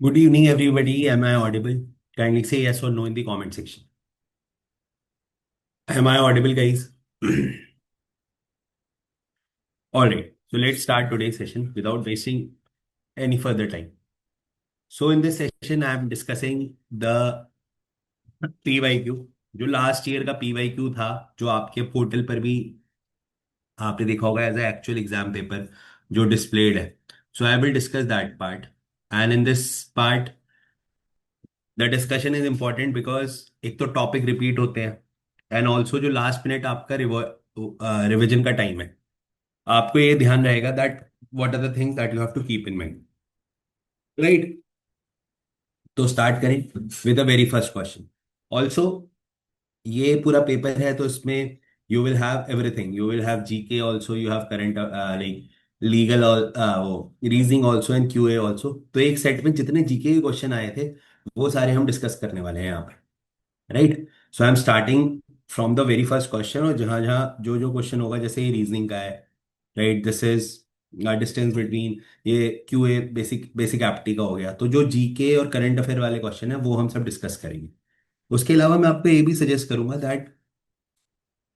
Good evening, everybody. Am I audible? Kindly say yes or no in the comment section. Am I audible, guys? All right. So let's start today's session without wasting any further time. So in this session, I am discussing the PYQ, जो last year का PYQ था, जो आपके portal पर भी आपने देखा होगा as a actual exam paper जो डिस्प्लेड है. So I will discuss that part. And in this part the discussion is important because एक तो टॉपिक रिपीट होते हैं एंड ऑल्सो जो लास्ट मिनट आपका रिविजन का टाइम है, आपको ये ध्यान रहेगा that what are the things that you have to keep in mind. Right. तो स्टार्ट करें with the very first question. Also ये पूरा पेपर है तो इसमें you will have everything. You will have GK also, you have current like legal और वो reasoning also and QA also. तो एक सेट में जितने जीके के क्वेश्चन आए थे वो सारे हम डिस्कस करने वाले हैं यहाँ पर. Right. So I am starting from the very first question, और जहां जहां जो जो क्वेश्चन होगा, जैसे ये रीजनिंग का है. Right. This is distance between, ये क्यूए बेसिक बेसिक एप्टी का हो गया. तो जो जीके और करंट अफेयर वाले क्वेश्चन है वो हम सब डिस्कस करेंगे. उसके अलावा मैं आपको ये भी सजेस्ट करूंगा that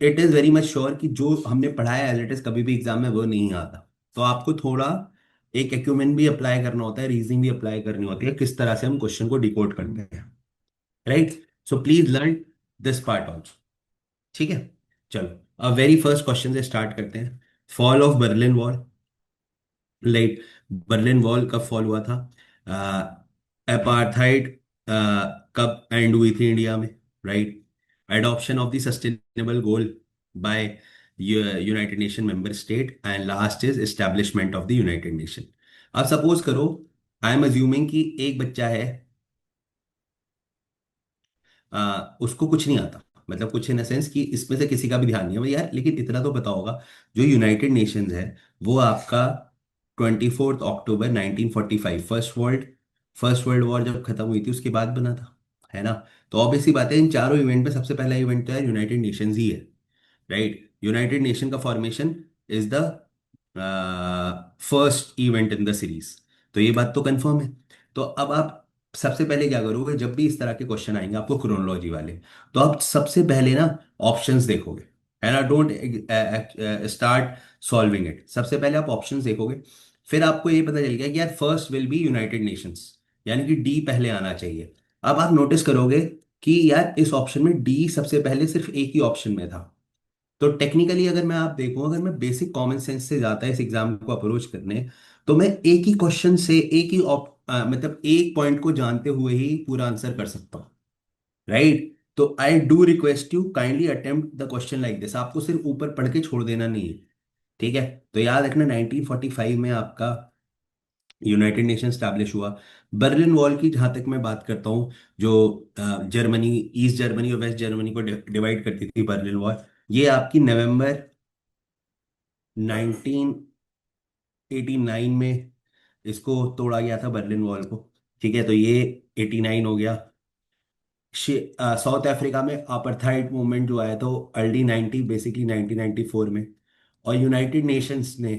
it is very much sure कि जो हमने पढ़ा है एज इट इज कभी भी एग्जाम में वो नहीं आता. तो आपको थोड़ा एक एक्यूमेंट भी अप्लाई करना होता है, रीजनिंग भी अप्लाई करनी होती है, किस तरह से हम क्वेश्चन को डिकोड करते हैं. Right. So please learn this part also. ठीक है. चलो अब वेरी फर्स्ट क्वेश्चन से स्टार्ट करते हैं. Fall of Berlin wall. Like Berlin wall कब फॉल हुआ था? अपार्थाइड कब एंड हुई थी इंडिया में? Right. Adoption of the sustainable goal by United nation member state. And last is establishment of the United nation. अब सपोज करो, I am assuming कि एक बच्चा है, उसको कुछ नहीं आता, मतलब कुछ इन सेंस कि इसमें से किसी का भी ध्यान नहीं है भाई यार, लेकिन इतना तो पता होगा जो यूनाइटेड नेशंस है वो आपका 24 अक्टूबर 1945 फर्स्ट वर्ल्ड वॉर जब खत्म हुई थी उसके बाद बना था. है ना. तो ऑब्वियसली बात है, इन चारों इवेंट में सबसे पहला इवेंट तो है यूनाइटेड नेशंस ही है. राइट. यूनाइटेड नेशन का formation is the first event in the series. तो ये बात तो कंफर्म है. तो अब आप सबसे पहले क्या करोगे, जब भी इस तरह के क्वेश्चन आएंगे आपको क्रोनोलॉजी वाले, तो आप सबसे पहले ना ऑप्शंस देखोगे. है ना. Don't start solving it. सबसे पहले आप ऑप्शंस देखोगे. फिर आपको ये पता चल गया कि यार first will be united Nations, यानी कि डी पहले आना चाहिए. अब आप नोटिस करोगे कि यार इस ऑप्शन में डी सबसे पहले सिर्फ एक ही ऑप्शन में था. तो टेक्निकली अगर मैं आप देखूं, अगर मैं बेसिक कॉमन सेंस से जाता है इस एग्जाम को अप्रोच करने, तो मैं एक ही क्वेश्चन से एक ही मतलब एक पॉइंट को जानते हुए ही पूरा आंसर कर सकता हूँ. राइट. तो I do request you kindly attempt the question like this. आपको सिर्फ ऊपर पढ़ के छोड़ देना नहीं है. ठीक है. तो याद रखना 1945 में आपका यूनाइटेड नेशन स्टैब्लिश हुआ. बर्लिन वॉल की जहां तक मैं बात करता हूँ, जो जर्मनी, ईस्ट जर्मनी और वेस्ट जर्मनी को डिवाइड करती थी बर्लिन वॉल, ये आपकी नवंबर 1989 में इसको तोड़ा गया था बर्लिन वॉल को. ठीक है. तो ये 89 हो गया. साउथ अफ्रीका में अपार्थाइड मूवमेंट जो आया तो अर्ली 90, बेसिकली 1994 में. और यूनाइटेड नेशंस ने,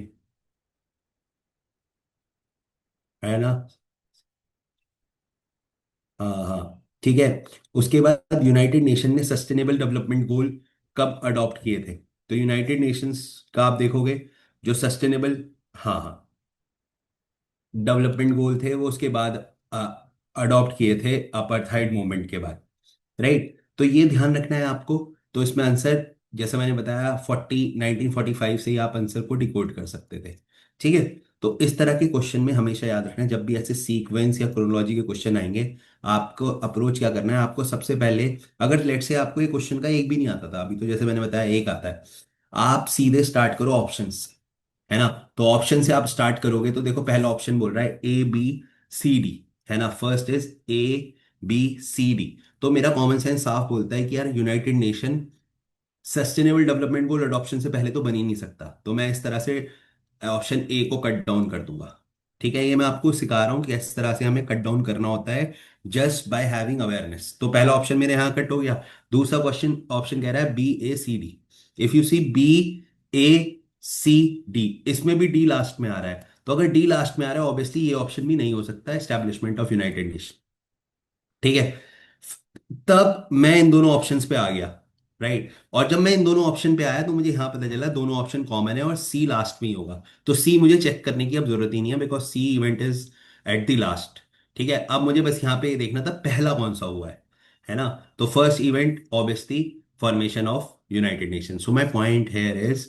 है ना. हाँ हाँ. ठीक है. उसके बाद यूनाइटेड नेशन ने सस्टेनेबल डेवलपमेंट गोल कब अडॉप्ट किए थे? तो यूनाइटेड नेशंस का आप देखोगे जो सस्टेनेबल, हाँ हाँ, डेवलपमेंट गोल थे वो उसके बाद अडॉप्ट किए थे अपार्थाइड मूवमेंट के बाद. राइट. तो ये ध्यान रखना है आपको. तो इसमें आंसर, जैसे मैंने बताया, 1945 से ही आप आंसर को डिकोड कर सकते थे. ठीक है. तो इस तरह के क्वेश्चन में हमेशा याद रखना है, जब भी ऐसे सीक्वेंस या क्रोनोलॉजी के क्वेश्चन आएंगे, आपको अप्रोच क्या करना है. आपको सबसे पहले, अगर लेट से आपको ये क्वेश्चन का एक भी नहीं आता था अभी, तो जैसे मैंने बताया एक आता है, आप सीधे स्टार्ट करो ऑप्शन से. है ना. तो ऑप्शन से आप स्टार्ट करोगे तो देखो पहला ऑप्शन बोल रहा है ए बी सी डी. है ना. First is A B C D. तो मेरा कॉमन सेंस साफ बोलता है कि यार United Nation sustainable development goal adoption से पहले तो बन ही नहीं सकता. तो मैं इस तरह से ऑप्शन ए को कट डाउन कर दूंगा. ठीक है. ये मैं आपको सिखा रहा हूँ कि इस तरह से हमें कट डाउन करना होता है जस्ट बाय हैविंग अवेयरनेस. तो पहला ऑप्शन मेरे यहाँ कट हो गया. दूसरा क्वेश्चन ऑप्शन कह रहा है B A C D. If you see B A C D, इसमें भी डी लास्ट में आ रहा है. तो अगर डी लास्ट में आ रहा है ऑब्वियसली ये ऑप्शन भी नहीं हो सकता, एस्टेब्लिशमेंट ऑफ यूनाइटेड नेशन। ठीक है। तब मैं इन दोनों ऑप्शंस पे आ गया, राइट। और जब मैं इन दोनों ऑप्शन पे आया तो मुझे यहां पता चला दोनों ऑप्शन कॉमन है और सी लास्ट में ही होगा। तो सी मुझे चेक करने की अब जरूरत ही नहीं है, because C event is at the last. ठीक है, अब मुझे बस यहाँ पे ये देखना था पहला कौन सा हुआ है ना। तो first event obviously formation of United nation. So my point here is,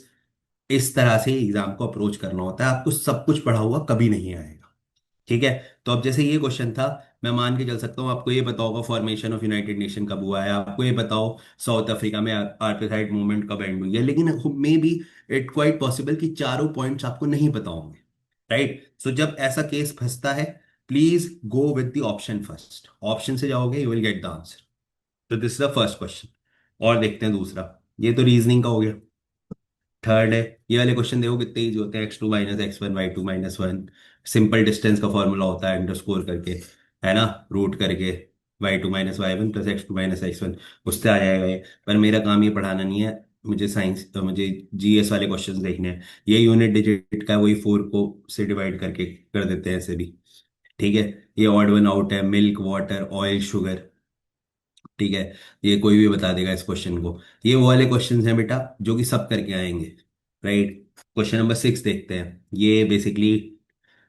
इस तरह से एग्जाम को अप्रोच करना होता है, आपको सब कुछ पढ़ा हुआ कभी नहीं आएगा। ठीक है। तो अब जैसे ये क्वेश्चन था, मैं मान के चल सकता हूँ आपको ये पता होगा फॉर्मेशन ऑफ यूनाइटेड नेशन कब हुआ है, आपको ये बताओ साउथ अफ्रीका में आर्पेसाइड मूवमेंट कब एंड हुई है, लेकिन may be it quite possible कि चारों पॉइंट्स आपको नहीं पता होंगे, राइट। सो जब ऐसा केस फंसता है, please go with the option first, option से जाओगे you will get the answer. तो this is the first question. और देखते हैं दूसरा। ये तो रीजनिंग का हो गया। थर्ड है, ये वाले क्वेश्चन देखो कितने इजी होते हैं। x2 - x1 y2 - 1, simple distance का फॉर्मूला होता है अंडरस्कोर करके, है ना, रूट करके y2 - y1 + x2 - x1, उससे आ जाएगा ये। पर मेरा काम ये पढ़ाना नहीं है, मुझे साइंस तो मुझे जीएस वाले क्वेश्चंस देखने हैं। ये यूनिट डिजिट का वही 4 को से डिवाइड करके कर देते हैं ऐसे भी। ठीक है। ये ऑड वन आउट है, मिल्क वाटर ऑयल शुगर। ठीक है। ये कोई भी बता देगा इस क्वेश्चन को। ये वो वाले क्वेश्चन हैं बेटा जो कि सब करके आएंगे, राइट। क्वेश्चन नंबर 6 देखते हैं। ये basically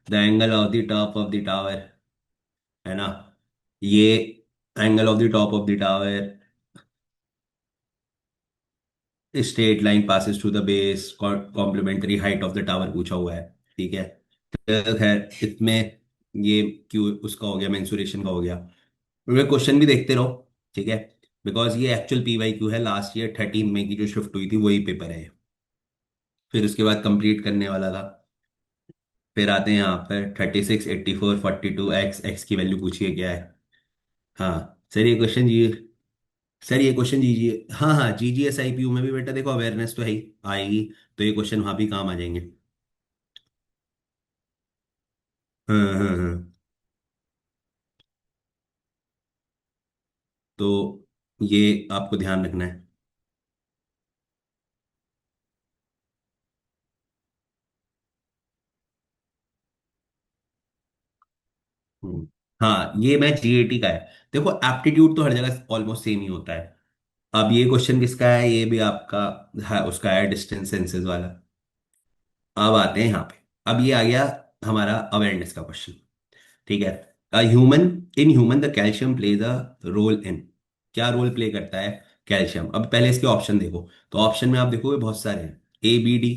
the angle of the top of the tower, है ना। ये angle of the top of the tower, straight line passes to the base, complementary height of the tower पूछा हुआ है। ठीक है। तो खैर इसमें ये क्यों उसका हो गया, मेंसुरेशन का हो गया। क्वेश्चन भी देखते रहो, ठीक है। बिकॉज ये एक्चुअल PYQ है, लास्ट ईयर 13 मई की जो शिफ्ट हुई थी वही पेपर है। फिर उसके बाद कंप्लीट करने वाला था। फिर आते हैं यहाँ पर 36 84 42, एक्स एक्स की वैल्यू पूछिए क्या है। हाँ सर ये क्वेश्चन जी, सर ये क्वेश्चन जीजिए। हाँ हाँ, GGSIPU में भी बेटा देखो अवेयरनेस तो है ही, आएगी। तो ये क्वेश्चन वहाँ भी काम आ जाएंगे। हाँ हाँ हाँ। तो ये आपको ध्यान रखना है। हम्म, हाँ ये मैच GAT का है। देखो एप्टीट्यूड तो हर जगह ऑलमोस्ट सेम ही होता है। अब ये क्वेश्चन किसका है, ये भी आपका है, उसका है डिस्टेंस सेंसेस वाला। अब आते हैं यहाँ पे। अब ये आ गया हमारा अवेयरनेस का क्वेश्चन। ठीक है। Human in human the calcium plays a role in, क्या रोल प्ले करता है कैल्शियम। अब पहले इसके ऑप्शन देखो। तो ऑप्शन में आप देखोगे बहुत सारे हैं, ABD,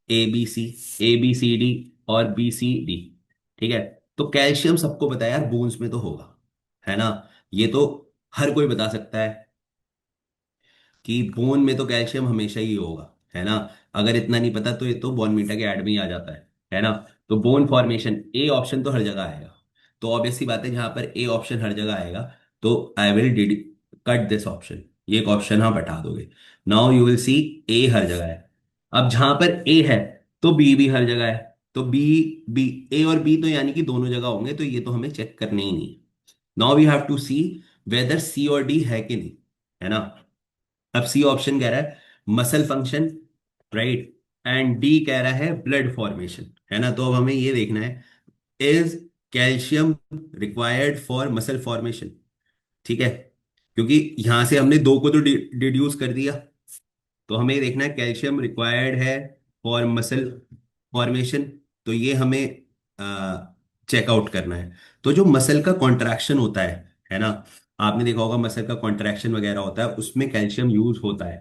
ABC, ABCD और BCD। ठीक है। तो कैल्शियम सबको पता है यार, बोन्स में तो होगा, है ना। ये तो हर कोई बता सकता है कि बोन में तो कैल्शियम हमेशा ही होगा, है ना। अगर इतना नहीं पता तो ये तो बॉर्नवीटा के ऐड में ही आ जाता है ना। तो बोन फॉर्मेशन ए ऑप्शन तो हर जगह आएगा। तो ऑब्वियस सी बात है जहां पर ए ऑप्शन हर जगह आएगा, तो I will cut this option, ये एक ऑप्शन आप हटा दोगे। नाउ यू विल सी ए हर जगह है। अब जहां पर ए है तो बी भी हर जगह है। तो बी, बी, ए और बी तो यानी कि दोनों जगह होंगे, तो ये तो हमें चेक करने ही नहीं। Now we have to see whether C और डी है कि नहीं, है ना। अब सी ऑप्शन कह रहा है muscle function, right. And D कह रहा है ब्लड फॉर्मेशन, है ना। तो अब हमें ये देखना है, is calcium required for muscle formation. ठीक है। क्योंकि यहां से हमने दो को तो डिड्यूस कर दिया, तो हमें ये देखना है कैल्शियम रिक्वायर्ड है फॉर मसल फॉर्मेशन। तो ये हमें चेकआउट करना है। तो जो मसल का कॉन्ट्रैक्शन होता है ना, आपने देखा होगा मसल का कॉन्ट्रैक्शन वगैरह होता है उसमें कैल्शियम यूज होता है।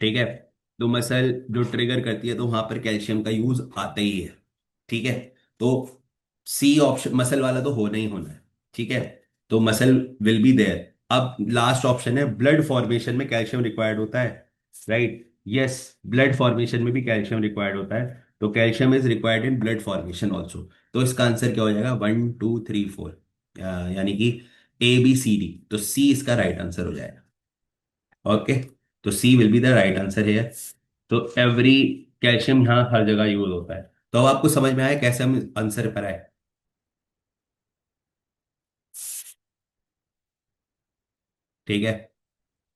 ठीक है। तो मसल जो ट्रिगर करती है तो वहां पर कैल्शियम का यूज आता ही है। ठीक है। तो सी ऑप्शन मसल वाला तो होना ही होना है। ठीक है। तो मसल विल बी देयर। अब लास्ट ऑप्शन है ब्लड फॉर्मेशन में कैल्शियम रिक्वायर्ड होता है, राइट। यस, ब्लड फॉर्मेशन में भी कैल्शियम रिक्वायर्ड होता है। तो calcium is required in blood formation also. तो इसका आंसर क्या हो जाएगा, 1 2 3 4, यानी कि ABCD। तो सी इसका राइट आंसर हो जाएगा। ओके। तो C will be the right answer है। तो एवरी कैल्शियम यहाँ हर जगह यूज होता है। तो अब आपको समझ में आया कैसे हम आंसर पर आए। ठीक है।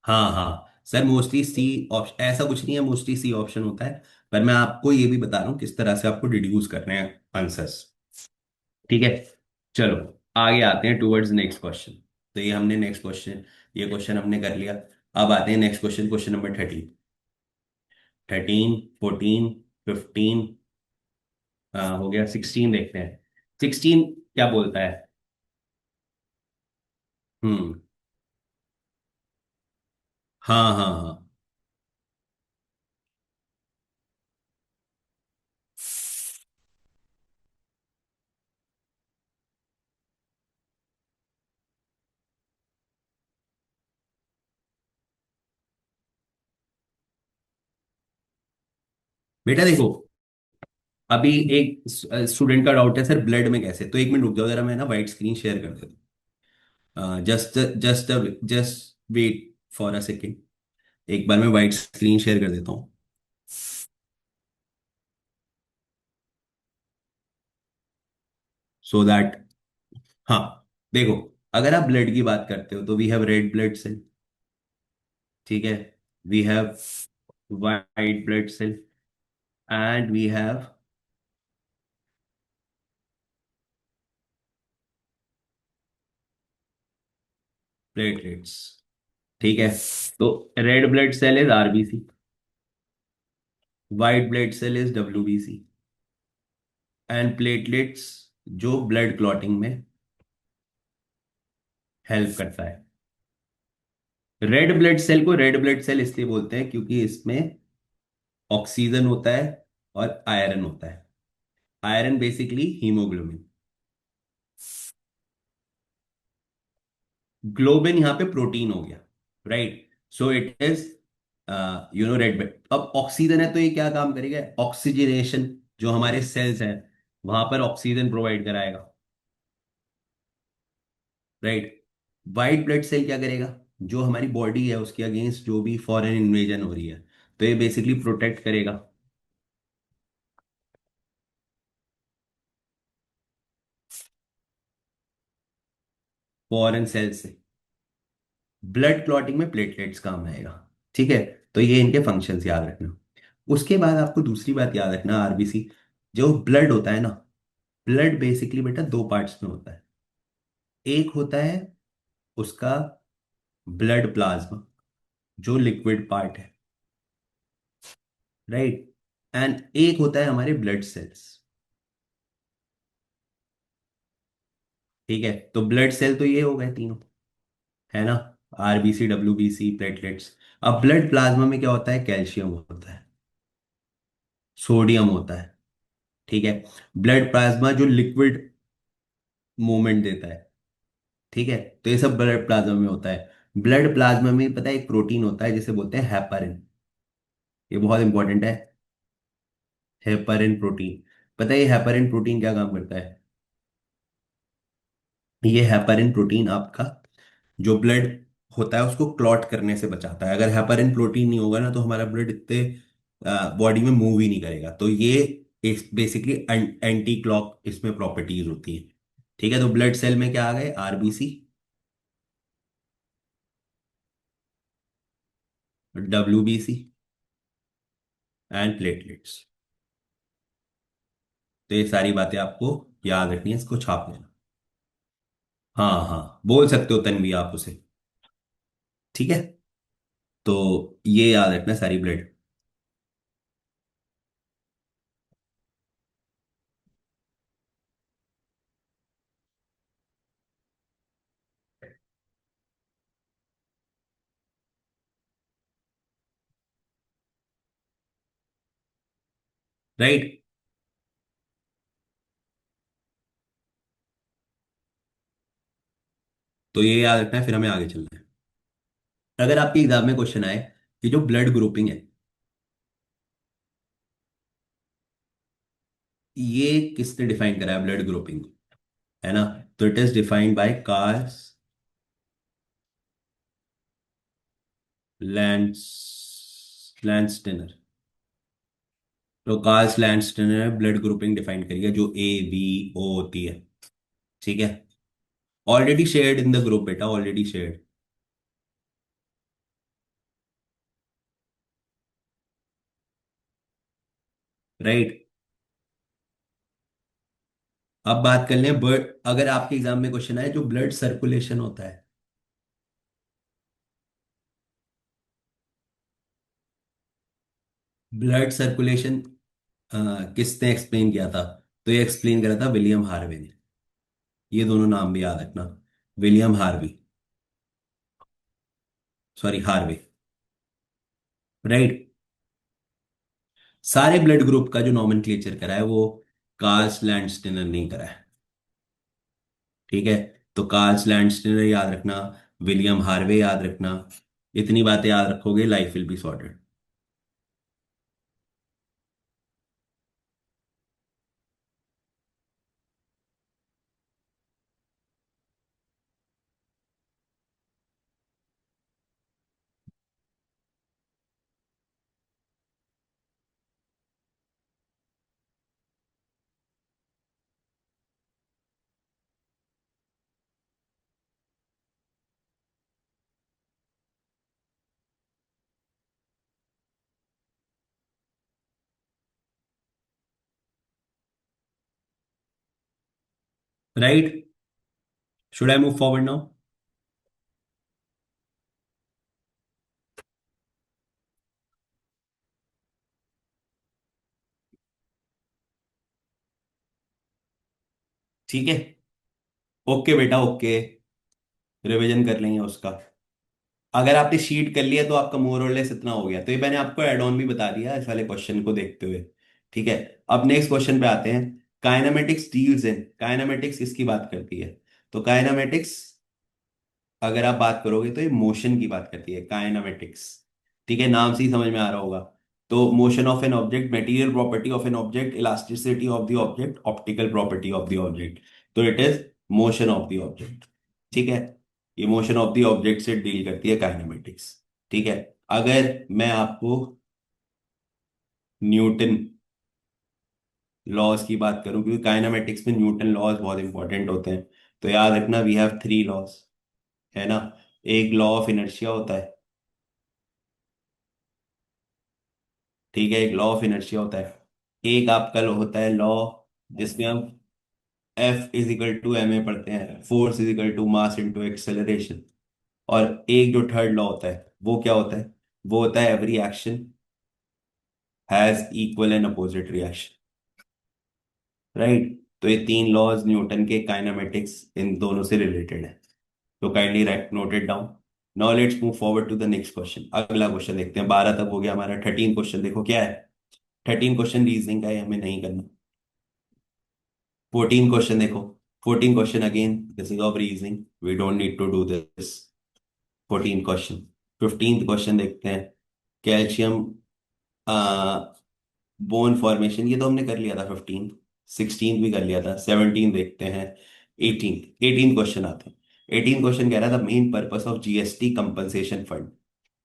हाँ हाँ सर, मोस्टली सी ऑप्शन, ऐसा कुछ नहीं है मोस्टली सी ऑप्शन होता है। पर मैं आपको ये भी बता रहा हूँ किस तरह से आपको डिड्यूस करना है। आंसर्स। ठीक है, चलो आगे आते हैं टुवर्ड्स नेक्स्ट क्वेश्चन। तो ये हमने नेक्स्ट क्वेश्चन, ये क्वेश्चन हमने कर लिया। अब आते हैं नेक्स्ट क्वेश्चन, क्वेश्चन नंबर 13। 13, 14, 15 हो गया, 16 देखते हैं। 16 क्या बोलता है? हम्म। हाँ हाँ हाँ। बेटा देखो, अभी एक स्टूडेंट का डाउट है सर ब्लड में कैसे, तो एक मिनट रुक जाओ जरा, मैं ना वाइट स्क्रीन शेयर कर देता हूँ। Just just just wait for a second. एक बार मैं वाइट स्क्रीन शेयर कर देता हूँ, सो दैट। हाँ, देखो, अगर आप ब्लड की बात करते हो तो we have red blood cell, ठीक है, we have white blood cell, and we have platelets. ठीक है, तो red blood cell is RBC, white blood cell is WBC, and platelets जो ब्लड क्लॉटिंग में हेल्प करता है। रेड ब्लड सेल को रेड ब्लड सेल इसलिए बोलते हैं क्योंकि इसमें ऑक्सीजन होता है और आयरन होता है। Iron basically haemoglobin. ग्लोबिन यहाँ पे प्रोटीन हो गया, right? So it is red blood. अब ऑक्सीजन है तो ये क्या काम करेगा? ऑक्सीजनेशन, जो हमारे सेल्स हैं वहां पर ऑक्सीजन प्रोवाइड कराएगा, राइट? वाइट ब्लड सेल क्या करेगा? जो हमारी बॉडी है उसके अगेंस्ट जो भी फॉरेन इन्वेजन हो रही है, तो ये बेसिकली प्रोटेक्ट करेगा फॉरेन सेल से। ब्लड क्लॉटिंग में प्लेटलेट्स काम आएगा, ठीक है? तो ये इनके फंक्शंस याद रखना। उसके बाद आपको दूसरी बात याद रखना, आरबीसी जो ब्लड होता है ना, ब्लड बेसिकली बेटा दो पार्ट्स में होता है। एक होता है उसका ब्लड प्लाज्मा, जो लिक्विड पार्ट है, राइट? एंड एक होता है हमारे ब्लड सेल्स, ठीक है? तो ब्लड सेल तो ये हो गए तीनों, है ना? RBC, WBC, platelets. अब ब्लड प्लाज्मा में क्या होता है? कैल्शियम होता है, सोडियम होता है, ठीक है? ब्लड प्लाज्मा जो लिक्विड मूवमेंट देता है, ठीक है? तो ये सब ब्लड प्लाज्मा में होता है। ब्लड प्लाज्मा में पता है एक प्रोटीन होता है जिसे बोलते हैं हेपारिन। ये बहुत इंपॉर्टेंट है, हेपारिन प्रोटीन। पता है ये हेपारिन प्रोटीन क्या काम करता है? ये हेपारिन प्रोटीन आपका जो ब्लड होता है उसको क्लॉट करने से बचाता है। अगर हेपारिन प्रोटीन नहीं होगा ना तो हमारा ब्लड इतने बॉडी में मूव ही नहीं करेगा। तो ये बेसिकली एंटी क्लॉक इसमें प्रॉपर्टीज होती है, ठीक है? तो ब्लड सेल में क्या आ गए? RBC, WBC and platelets. तो ये सारी बातें आपको याद रखनी है, इसको छाप लेना। हाँ हाँ, बोल सकते हो तन्वी आप उसे, ठीक है? तो ये याद रखना सारी ब्लड, राइट? तो ये याद रखना है, फिर हमें आगे चलना है। अगर आपके एग्जाम में क्वेश्चन आए कि जो ब्लड ग्रुपिंग है ये किसने डिफाइन करा है ब्लड ग्रुपिंग, है ना? तो it is defined by Carl's lands Landsteiner. तो कार्ल्स लैंडस्टेनर ने ब्लड ग्रुपिंग डिफाइन करी है, जो ABO होती है, ठीक है? Already shared in the group बेटा, ऑलरेडी शेयर्ड, राइट? अब बात कर लें ब्लड, अगर आपके एग्जाम में क्वेश्चन आए जो ब्लड सर्कुलेशन होता है। ब्लड सर्कुलेशन किसने एक्सप्लेन किया था? तो ये एक्सप्लेन करा था विलियम हार्वे ने। ये दोनों नाम भी याद रखना। William Harvey, sorry Harvey. Right. सारे ब्लड ग्रुप का जो नॉमेनक्लेचर करा है वो कार्ल्स लैंडस्टेनर ने करा है। ठीक है। तो कार्ल्स लैंडस्टेनर याद रखना, विलियम हार्वे याद रखना। इतनी बातें याद रखोगे, life will be sorted. Right. Should I move forward now? ठीक है। ओके बेटा, ओके। रिवीजन कर लेंगे उसका। अगर आपने शीट कर लिया तो आपका मोर और लेस इतना हो गया, तो ये मैंने आपको एड ऑन भी बता दिया इस वाले क्वेश्चन को देखते हुए। ठीक है। अब नेक्स्ट क्वेश्चन पे आते हैं। काइनेमेटिक्स डील्स इन, काइनेमेटिक्स किसकी बात करती है? तो काइनेमेटिक्स, अगर आप बात करोगे तो ये मोशन की बात करती है, काइनेमेटिक्स। ठीक है, नाम से ही समझ में आ रहा होगा। तो motion of an object, material property of an object, elasticity of the object, optical property of the object. तो it is motion of the object. ठीक है। ये मोशन ऑफ द ऑब्जेक्ट से डील करती है काइनेमेटिक्स। ठीक है। अगर मैं आपको न्यूटन लॉज की बात करूं, क्योंकि काइनेमेटिक्स में न्यूटन लॉज बहुत इंपॉर्टेंट होते हैं, तो याद रखना वी हैव थ्री लॉज, है ना। एक लॉ ऑफ इनर्शिया होता है। ठीक है, एक लॉ ऑफ इनर्शिया होता है। एक आपका लॉ होता है लॉ जिसमें हम F is equal to M A पढ़ते हैं, force is equal to mass into acceleration. और एक जो थर्ड लॉ होता है वो क्या होता है? वो होता है every action has equal and opposite reaction. Right. तो ये तीन लॉज न्यूटन के काइनेमेटिक्स इन दोनों से रिलेटेड है। तो kindly write note it down. Now let's move forward to the next question. अगला क्वेश्चन देखते हैं। 12 तक हो गया हमारा। 13 क्वेश्चन देखो क्या है। 13 क्वेश्चन रीजनिंग का है, हमें नहीं करना। 14 क्वेश्चन देखो। 14 question again this is of reasoning, we don't need to do this. 14 question. 15 question देखते हैं। कैल्शियम बोन फॉर्मेशन, ये तो हमने कर लिया था 15। 16 भी कर लिया था। 17 देखते हैं। 18, 18 क्वेश्चन आते हैं। 18 क्वेश्चन कह रहा था main purpose of GST compensation fund.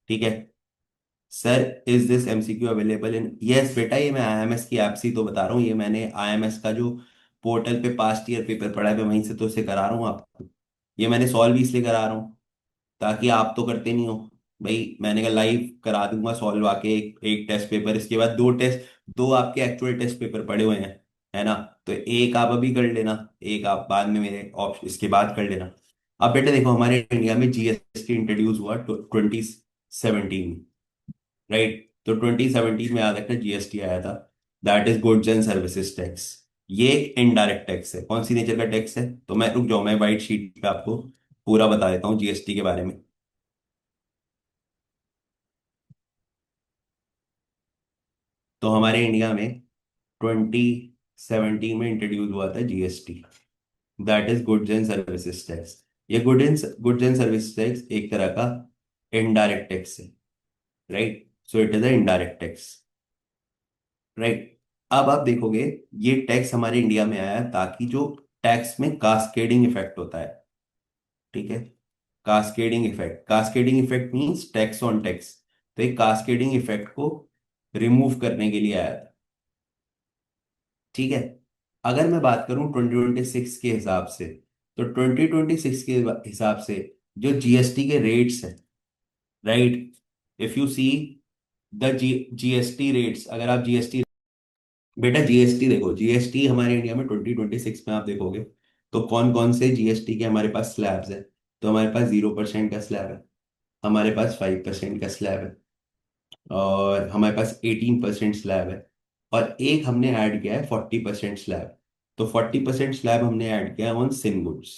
ठीक है। Sir is this MCQ available in, yes बेटा, ये मैं आईएमएस की ऐप से ही तो बता रहा हूँ। ये मैंने आईएमएस का जो पोर्टल पे पास्ट ईयर पेपर पढ़ा है, मैं वहीं से तो इसे करा रहा हूँ आपको। ये मैंने सॉल्व इसलिए करा रहा हूँ ताकि आप तो करते नहीं हो। भाई मैंने कहा लाइव करा दूंगा सॉल्व आके, एक टेस्ट पेपर, इसके बाद दो टेस्ट, दो आपके एक्चुअल टेस्ट पेपर पड़े हुए हैं, है ना। तो एक आप अभी कर लेना, एक आप बाद में मेरे ऑप्शन इसके बाद कर लेना। अब बेटे देखो, हमारे इंडिया में जीएसटी इंट्रोड्यूस हुआ 2017, राइट। तो 2017 में याद रखना जीएसटी आया था। That is goods and services tax. ये इनडायरेक्ट टैक्स है। कौन सी नेचर का टैक्स है? तो मैं रुक जाओ, मैं वाइट शीट पे आपको पूरा बता देता हूँ जीएसटी के बारे में। तो हमारे इंडिया में 2017 में इंट्रोड्यूस हुआ था GST, that is goods and services tax. ये गुड्स एंड सर्विस टैक्स एक तरह का इनडायरेक्ट टैक्स है, right. So it is a indirect tax, right. अब आप देखोगे, ये टैक्स हमारे इंडिया में आया ताकि जो टैक्स में कास्केडिंग इफेक्ट होता है, ठीक है। Cascading effect means tax on tax. तो एक कास्केडिंग इफेक्ट को रिमूव करने के लिए आया था। ठीक है। अगर मैं बात करूं 2026 के हिसाब से, तो 2026 के हिसाब से जो जीएसटी के रेट्स हैं, right, if you see the GST rates, अगर आप जीएसटी बेटा जीएसटी देखो, जीएसटी हमारे इंडिया में 2026 में आप देखोगे तो कौन कौन से जीएसटी के हमारे पास स्लैब्स है। तो हमारे पास 0% का स्लैब है, हमारे पास 5% का स्लैब है, और हमारे पास 18% स्लैब है, और एक हमने ऐड किया है 40% स्लैब। तो 40% स्लैब हमने ऐड किया है ऑन सिन गुड्स।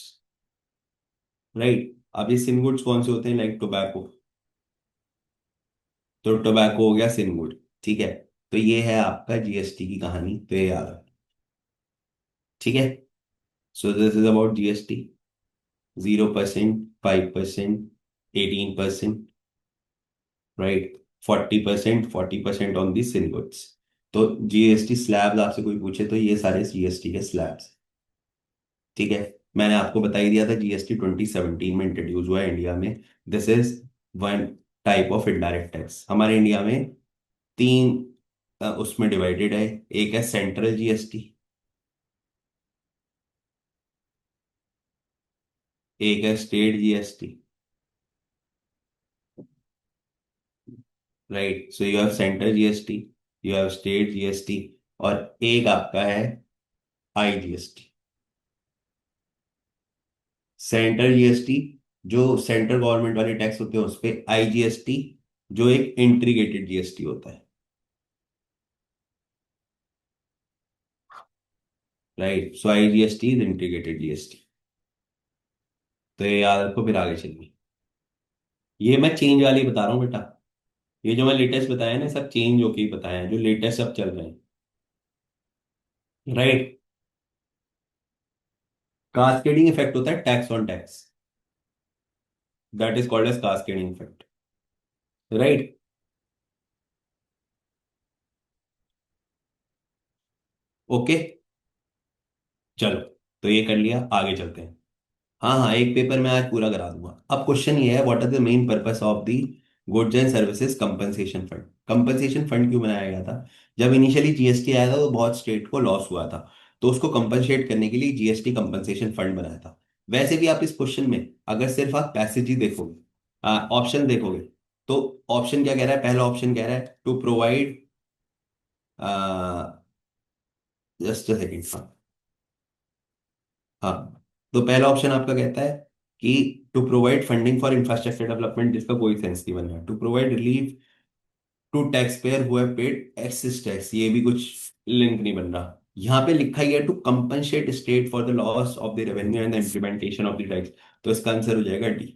राइट, अब ये सिन गुड्स कौन से होते हैं, लाइक टोबैको। तो टोबैको हो गया सिन गुड। ठीक है, तो ये है आपका जीएसटी की कहानी, तो ये याद रखना। ठीक है, so this is about GST. 0%, 5%, 18%, right, 40%, 40% on the sin goods. तो जीएसटी स्लैब्स आपसे कोई पूछे तो ये सारे जीएसटी के स्लैब्स। ठीक है, मैंने आपको बता ही दिया था जीएसटी 2017 में इंट्रोड्यूस हुआ है इंडिया में। This is one type of indirect tax. हमारे इंडिया में तीन उसमें डिवाइडेड है। एक है सेंट्रल जीएसटी, एक है state GST. Right, so you have central GST, you have state GST, और एक आपका है आईजीएसटी। सेंट्रल जीएसटी जो सेंट्रल गवर्नमेंट वाले टैक्स होते हैं उस पे, आईजीएसटी जो एक इंटीग्रेटेड जीएसटी होता है। Right, so IGST is integrated GST. तो ये याद रखो, फिर आगे चलिए। ये मैं चेंज वाली बता रहा हूँ बेटा। ये जो मैं लेटेस्ट बताया ना, सब चेंज होके ही बताया है, जो लेटेस्ट सब चल रहे हैं। राइट, कास्केडिंग इफेक्ट होता है tax on tax, that is called as cascading effect. Right, okay, चलो, तो ये कर लिया, आगे चलते हैं। हाँ हाँ, एक पेपर मैं आज पूरा करा दूंगा। अब क्वेश्चन ये है, what are the main purpose of the goods and services compensation fund. Compensation fund क्यों बनाया गया था? जब इनिशियली जीएसटी आया था तो बहुत स्टेट को लॉस हुआ था, तो उसको कंपनसेट करने के लिए जीएसटी कंपनसेशन फंड बनाया था। वैसे भी आप इस क्वेश्चन में अगर सिर्फ आप पैसेज ही देखोगे, ऑप्शन देखोगे, तो ऑप्शन क्या कह रहा है? पहला ऑप्शन कह रहा है to provide, just a second, हाँ, तो पहला ऑप्शन आपका कहता है कि to provide funding for infrastructure development, जिसका कोई सेंस नहीं बन रहा। To provide relief to tax payer who have paid excess tax, ये भी कुछ लिंक नहीं बन रहा। यहाँ पे लिखा ही है to compensate state for the loss of the revenue and the implementation of the tax, तो इसका आंसर हो जाएगा डी।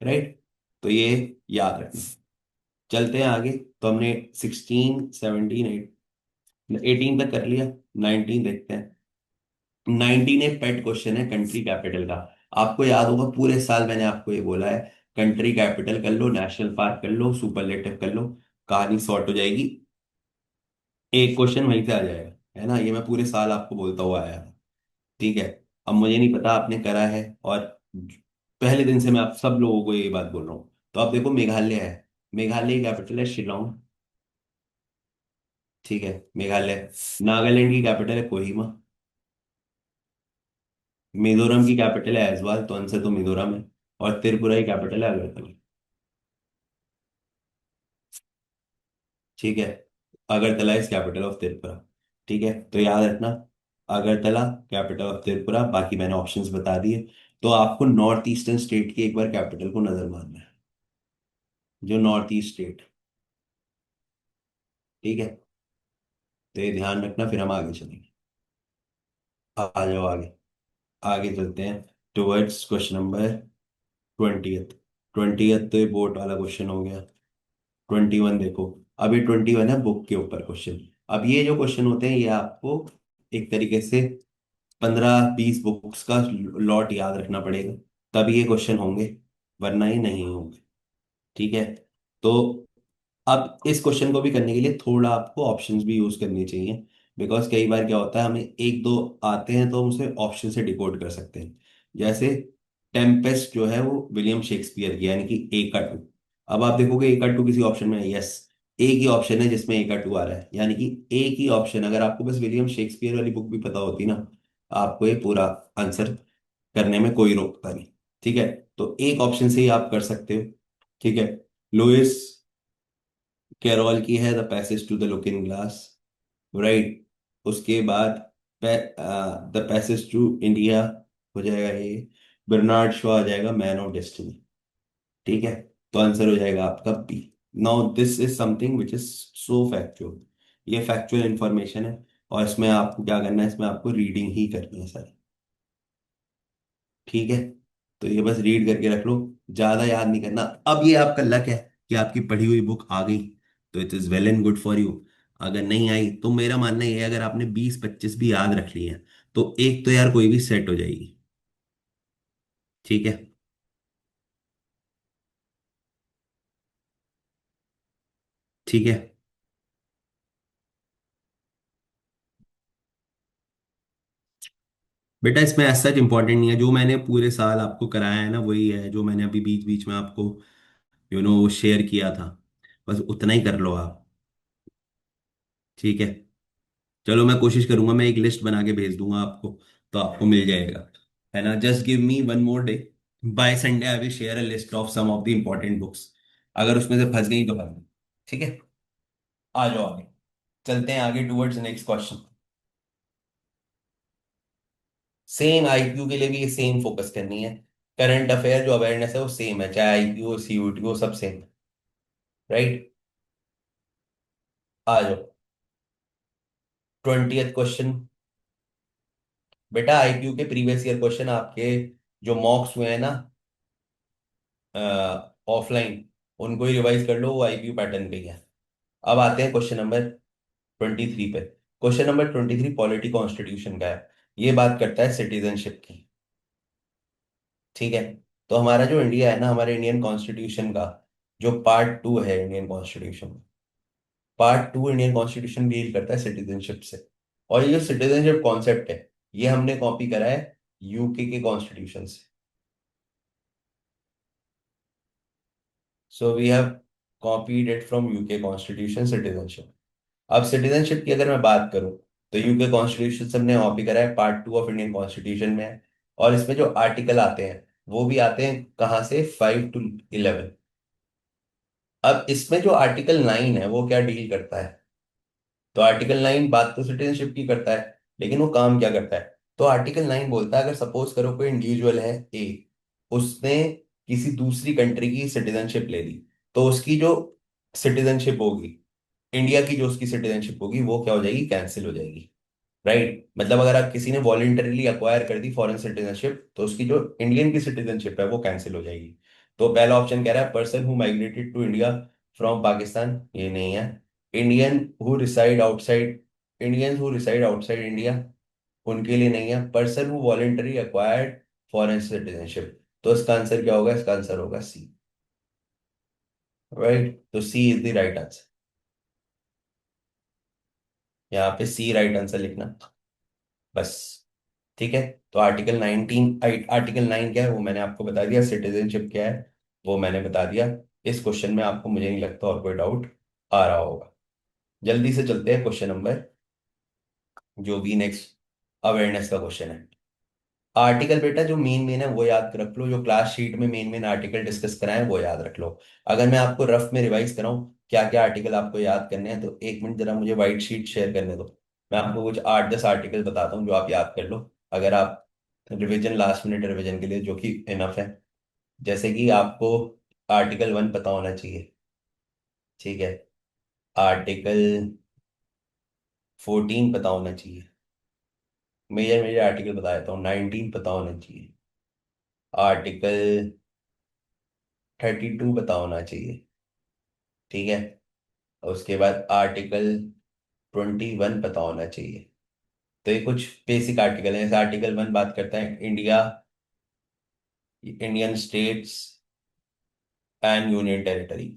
राइट, तो ये याद रखना। चलते हैं आगे। तो हमने 16, 17, 18 तक कर लिया। 19 देखते हैं। 19 एक पेट क्वेश्चन है कंट्री कैपिटल का। आपको याद होगा पूरे साल मैंने आपको ये बोला है, कंट्री कैपिटल कर लो, नेशनल पार्क कर लो, सुपरलेटिव कर लो, कहानी सॉर्ट हो जाएगी। एक क्वेश्चन वहीं से आ जाएगा, है ना? ये मैं पूरे साल आपको बोलता हुआ आया था। ठीक है, अब मुझे नहीं पता आपने करा है, और पहले दिन से मैं आप सब लोगों को ये बात बोल रहा हूँ। तो आप देखो, मेघालय है, मेघालय की कैपिटल है शिलोंग। ठीक है, मेघालय। नागालैंड की कैपिटल है कोहिमा। मिजोरम की कैपिटल है ऐजवाल, तो आंसर तो मिजोरम है। और त्रिपुरा की कैपिटल है अगरतला। ठीक है, Agartala is capital of Tripura. ठीक है, तो याद रखना, अगरतला कैपिटल ऑफ त्रिपुरा। बाकी मैंने ऑप्शंस बता दिए। तो आपको नॉर्थ ईस्टर्न स्टेट की एक बार कैपिटल को नजर मारना है, जो नॉर्थ ईस्ट स्टेट। ठीक है, तो ये ध्यान रखना, फिर हम आगे चलेंगे। आ जाओ आगे, आगे चलते हैं towards question number 20th। 20th तो ये बोर्ड वाला क्वेश्चन हो गया। 21 देखो, अभी 21 है बुक के ऊपर क्वेश्चन। अब ये जो क्वेश्चन होते हैं ये आपको एक तरीके से 15-20 बुक्स का लॉट याद रखना पड़ेगा, तभी ये क्वेश्चन होंगे, वरना ये नहीं होंगे। ठीक है, तो अब इस क्वेश्चन को भी करने के लिए थोड़ा आपको ऑप्शंस भी यूज करनी चाहिए, बिकॉज कई बार क्या होता है, हमें एक दो आते हैं तो हम उसे ऑप्शन से डिकोड कर सकते हैं। जैसे टेम्पेस्ट जो है वो विलियम शेक्सपियर की, यानी कि ए का टू। अब आप देखोगे ए का टू किसी ऑप्शन में है, यस, एक ही ऑप्शन है जिसमें ए का टू आ रहा है, यानी कि एक ही ऑप्शन। अगर आपको बस विलियम शेक्सपियर वाली बुक भी पता होती ना, आपको ये पूरा आंसर करने में कोई रोकता नहीं। ठीक है, तो एक ऑप्शन से ही आप कर सकते हो। ठीक है, लुइस कैरोल की है the passage to the looking glass. Right, उसके बाद द पैसेज टू इंडिया हो जाएगा ये। बर्नार्ड शॉ आ जाएगा मैन ऑफ डेस्टिनी। ठीक है, तो आंसर हो जाएगा आपका B. Now this is something which is so factual. ये फैक्चुअल इंफॉर्मेशन है, और इसमें आपको क्या करना है, इसमें आपको रीडिंग ही करनी है सर। ठीक है, तो ये बस रीड करके रख लो, ज्यादा याद नहीं करना। अब ये आपका लक है कि आपकी पढ़ी हुई बुक आ गई, तो it is well and good for you. अगर नहीं आई तो मेरा मानना ये है, अगर आपने 20-25 भी याद रख ली है तो एक तो यार कोई भी सेट हो जाएगी। ठीक है। ठीक है बेटा, इसमें ऐसा सच इंपॉर्टेंट नहीं है। जो मैंने पूरे साल आपको कराया है ना, वही है जो मैंने अभी बीच बीच में आपको शेयर किया था। बस उतना ही कर लो आप। ठीक है, चलो मैं कोशिश करूंगा, मैं एक लिस्ट बना के भेज दूंगा आपको, तो आपको मिल जाएगा। है ना, just give me one more day. By Sunday I will share a list of some of the important books. अगर उसमें से फंस गई तो फंस गई। ठीक है, आ जाओ आगे। चलते हैं आगे towards next question. Same IQ के लिए भी ये सेम फोकस करनी है। करंट अफेयर जो अवेयरनेस है वो सेम है, चाहे आईक्यू हो सीयूटी हो, सब सेम है। राइट, आ जाओ। 20th question. बेटा आईक्यू के प्रीवियस ईयर क्वेश्चन आपके जो मॉक्स हुए हैं ना ऑफलाइन, उनको ही रिवाइज कर लो, वो आईक्यू पैटर्न पे ही है। अब आते हैं क्वेश्चन नंबर 23 पे। क्वेश्चन नंबर 23 पॉलिटी कॉन्स्टिट्यूशन का है। ये बात करता है सिटीजनशिप की। ठीक है, तो हमारा जो इंडिया है ना, हमारे इंडियन कॉन्स्टिट्यूशन का जो पार्ट 2 है Indian constitution, part 2 Indian constitution deal करता है सिटीजनशिप से। और ये जो सिटीजनशिप कॉन्सेप्ट है, ये हमने कॉपी करा है यूके के कॉन्स्टिट्यूशन से। So we have copied it from UK constitution citizenship. अब सिटीजनशिप की अगर मैं बात करूं, तो यूके कॉन्स्टिट्यूशन से हमने कॉपी करा है, पार्ट 2 ऑफ इंडियन कॉन्स्टिट्यूशन में है। और इसमें जो आर्टिकल आते हैं वो भी आते हैं कहाँ से, 5 to 11। अब इसमें जो आर्टिकल 9 है वो क्या डील करता है, तो आर्टिकल 9 बात तो सिटीजनशिप की करता है, लेकिन वो काम क्या करता है। तो आर्टिकल 9 बोलता है, अगर सपोज करो कोई इंडिविजुअल है ए, उसने किसी दूसरी कंट्री की सिटीजनशिप ले ली, तो उसकी जो सिटीजनशिप होगी, इंडिया की जो उसकी सिटीजनशिप होगी, वो क्या हो जाएगी, कैंसिल हो जाएगी। राइट, मतलब अगर आप किसी ने वॉलेंटरीली अक्वायर कर दी फॉरेन सिटीजनशिप, तो उसकी जो इंडियन की सिटीजनशिप है वो कैंसिल हो जाएगी। तो पहला ऑप्शन कह रहा है person who migrated to India from Pakistan, ये नहीं है। Indian who reside outside, Indians who reside outside India, उनके लिए नहीं है। Person who voluntary acquired foreign citizenship, तो इसका आंसर क्या होगा, इसका आंसर होगा सी। राइट, तो सी इज द राइट आंसर। यहाँ पे सी राइट आंसर लिखना बस। ठीक है, तो आर्टिकल 9 क्या है वो मैंने आपको बता दिया, सिटीजनशिप क्या है वो मैंने बता दिया। इस क्वेश्चन में आपको मुझे नहीं लगता और कोई डाउट आ रहा होगा। जल्दी से चलते हैं क्वेश्चन नंबर जो भी नेक्स्ट अवेयरनेस का क्वेश्चन है। आर्टिकल बेटा जो मेन मेन है वो याद रख लो, जो क्लास शीट में मेन मेन आर्टिकल डिस्कस कराएं वो याद रख लो। अगर मैं आपको रफ में रिवाइज कराऊं क्या क्या आर्टिकल आपको याद करने हैं, तो एक मिनट जरा मुझे व्हाइट शीट शेयर करने दो। मैं आपको कुछ 8-10 आर्टिकल बताता हूँ जो आप याद कर लो, अगर आप रिवीजन, लास्ट मिनट रिवीजन के लिए, जो कि इनफ है। जैसे कि आपको आर्टिकल 1 पता होना चाहिए। ठीक है, आर्टिकल 14 पता होना चाहिए। मेजर मेजर आर्टिकल बता देता हूँ, 19 पता होना चाहिए। आर्टिकल 32 पता होना चाहिए। ठीक है, और उसके बाद आर्टिकल 21 पता होना चाहिए। तो ये कुछ बेसिक आर्टिकल है। जैसे आर्टिकल 1 बात करता है India, Indian states and union territory.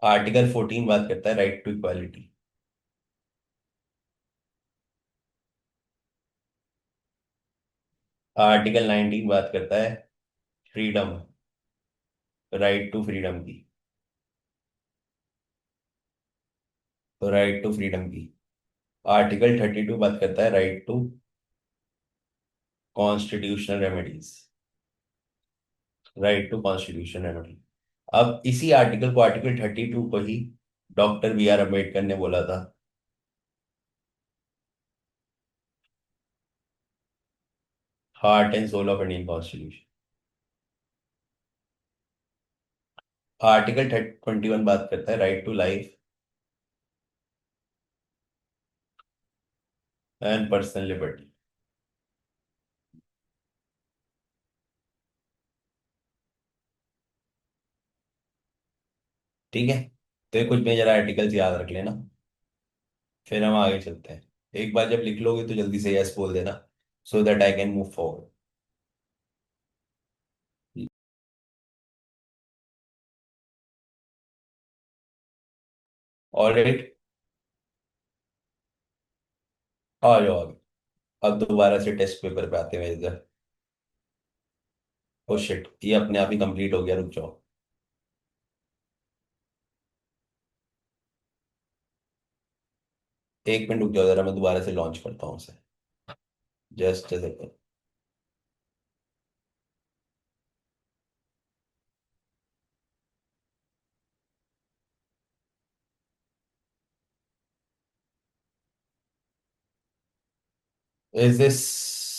Article 14 बात करता है राइट टू इक्वालिटी। आर्टिकल 19 बात करता है फ्रीडम, राइट टू फ्रीडम की, तो राइट टू फ्रीडम की। आर्टिकल 32 बात करता है right to constitutional remedies, right to constitutional remedy. अब इसी आर्टिकल को, आर्टिकल 32 को ही डॉक्टर बी आर अम्बेडकर ने बोला था heart and soul of Indian constitution. Article 21 बात करता है right to life and personal liberty. ठीक है, तो ये कुछ मेजर आर्टिकल्स याद रख लेना, फिर हम आगे चलते हैं। एक बार जब लिख लोगे तो जल्दी से यस बोल देना, so that I can move forward. Alright, आ जाओ आगे। अब दोबारा से टेस्ट पेपर पे आते हैं इधर। ओ शिट, ये अपने आप ही कंप्लीट हो गया, रुक जाओ। 1 मिनट रुक जाओ जरा, मैं दोबारा से लॉन्च करता हूँ उसे। Just second. Is this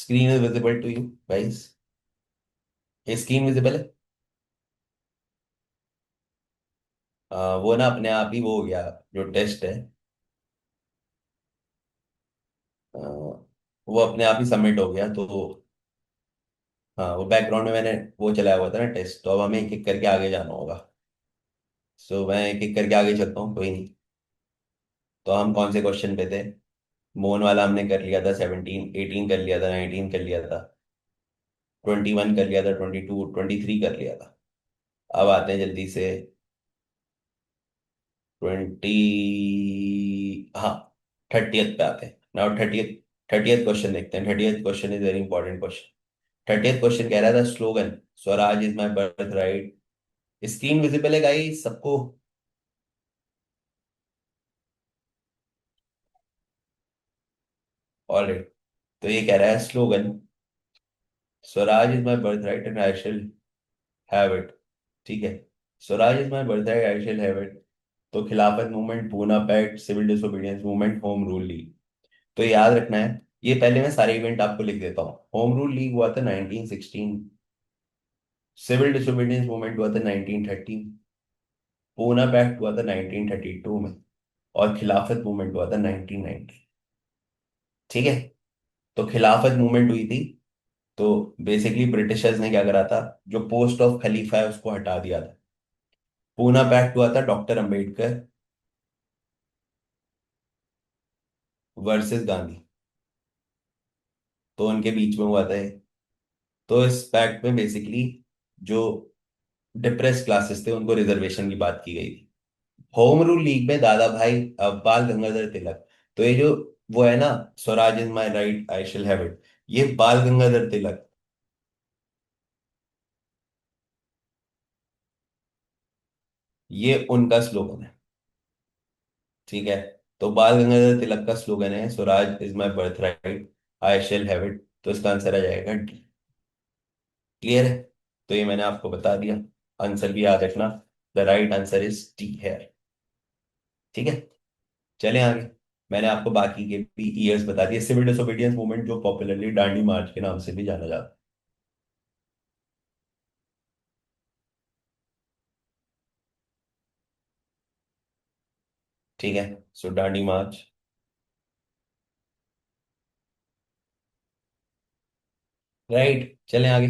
screen is visible to you guys? ये स्क्रीन विजिबल है? वो ना अपने आप ही वो हो गया, जो टेस्ट है, वो अपने आप ही सबमिट हो गया तो। हाँ, वो बैकग्राउंड में मैंने वो चलाया हुआ था ना टेस्ट, तो अब हमें एक एक करके आगे जाना होगा। सो मैं एक एक करके आगे चलता हूँ, कोई नहीं। तो हम कौन से क्वेश्चन पे थे? मोन वाला हमने कर लिया था, 17 18 कर लिया था, 19 कर लिया था, 21 कर लिया था, 22 23 कर लिया था। अब आते हैं जल्दी से 20, हाँ 30th पे आते हैं। नाउ 30th, 30th क्वेश्चन देखते हैं। 30th question is very important question. 30th question कह रहा था slogan Swaraj is my birth right. Screen visible है गाइस सबको? ऑलराइट, तो ये कह रहा है slogan Swaraj is my birth right and I shall have it. ठीक है, Swaraj is my birth right I shall have it. तो Khilafat movement, Poona pact, civil disobedience movement, home rule league. तो याद रखना है, ये पहले मैं सारे इवेंट आपको लिख देता हूँ। होम रूल लीग हुआ था 1916, सिविल डिसोबीडियंस मूवमेंट हुआ था 1913, पूना पैक्ट हुआ था 1932 में, और खिलाफत मूवमेंट हुआ था 1990। ठीक है, तो खिलाफत मूवमेंट हुई थी, तो बेसिकली ब्रिटिशर्स ने क्या करा था, जो पोस्ट ऑफ खलीफा है उसको हटा दिया था। पूना पैक्ट हुआ था डॉक्टर अंबेडकर वर्सेस गांधी, तो उनके बीच में हुआ था ये। तो इस पैक्ट में बेसिकली जो डिप्रेस क्लासेस थे उनको रिजर्वेशन की बात की गई थी। होम रूल लीग में दादा भाई बाल गंगाधर तिलक, तो ये जो वो है ना, Swaraj is my right I shall have it, ये बाल गंगाधर तिलक, ये उनका स्लोगन है। ठीक है, तो बाल गंगाधर तिलक का स्लोगन है Swaraj is my birth right I shall have it, तो इसका आंसर आ जाएगा डी। क्लियर है? तो ये मैंने आपको बता दिया, आंसर भी याद रखना। The right answer is D है। ठीक है, चलें आगे। मैंने आपको बाकी के भी ईयर्स बता दिए। सिविल डिसोबीडियंस मूवमेंट जो पॉपुलरली दांडी मार्च के नाम से भी जाना जाता है। ठीक है, सो दांडी मार्च। राइट, चलें आगे।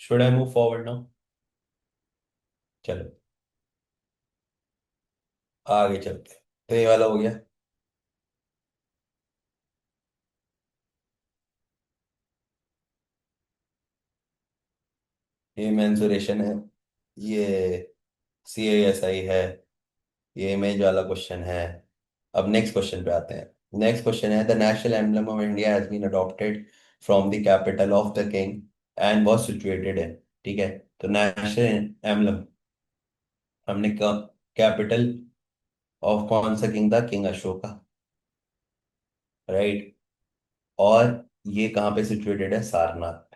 Should I move forward now? चलो आगे चलते हैं। तो ये वाला हो गया। ये मेंसुरेशन है, ये सी एस आई है, ये इमेज वाला क्वेश्चन है। अब नेक्स्ट क्वेश्चन पे आते हैं। नेक्स्ट क्वेश्चन है the national emblem of India has been adopted from the capital of the king and was situated in. ठीक है, तो नेशनल एम्बलम हमने कैपिटल ऑफ कौन सा किंग था? किंग अशोका। राइट, और ये कहाँ पे सिचुएटेड है? सारनाथ।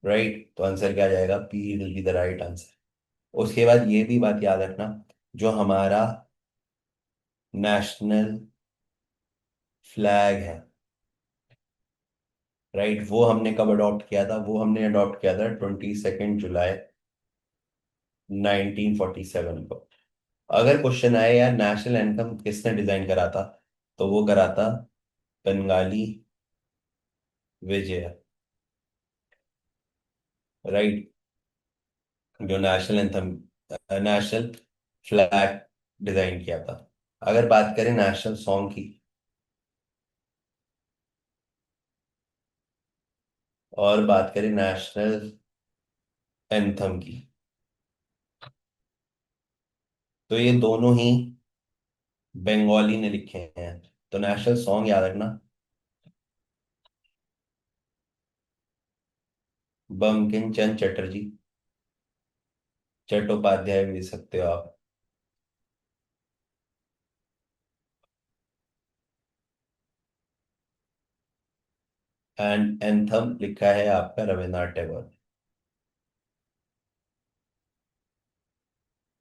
राइट, तो आंसर क्या आ जाएगा? P will be the right answer. उसके बाद ये भी बात याद रखना, जो हमारा नेशनल फ्लैग है, राइट, वो हमने कब अडॉप्ट किया था? वो हमने अडॉप्ट किया था 22 जुलाई 1947 को। अगर क्वेश्चन आए यार नेशनल एंथम किसने डिजाइन करा था, तो वो करा था बंगाली विजय, राइट, जो national anthem, national flag design किया था। अगर बात करें नेशनल सॉन्ग की, और बात करें नेशनल एंथम की, तो ये दोनों ही बंगाली ने लिखे हैं। तो नेशनल सॉन्ग याद रखना, बंकिम चंद्र चटर्जी, चट्टोपाध्याय भी दे सकते हो आप। एंड एंथम लिखा है आपका रविन्द्रनाथ टैगोर,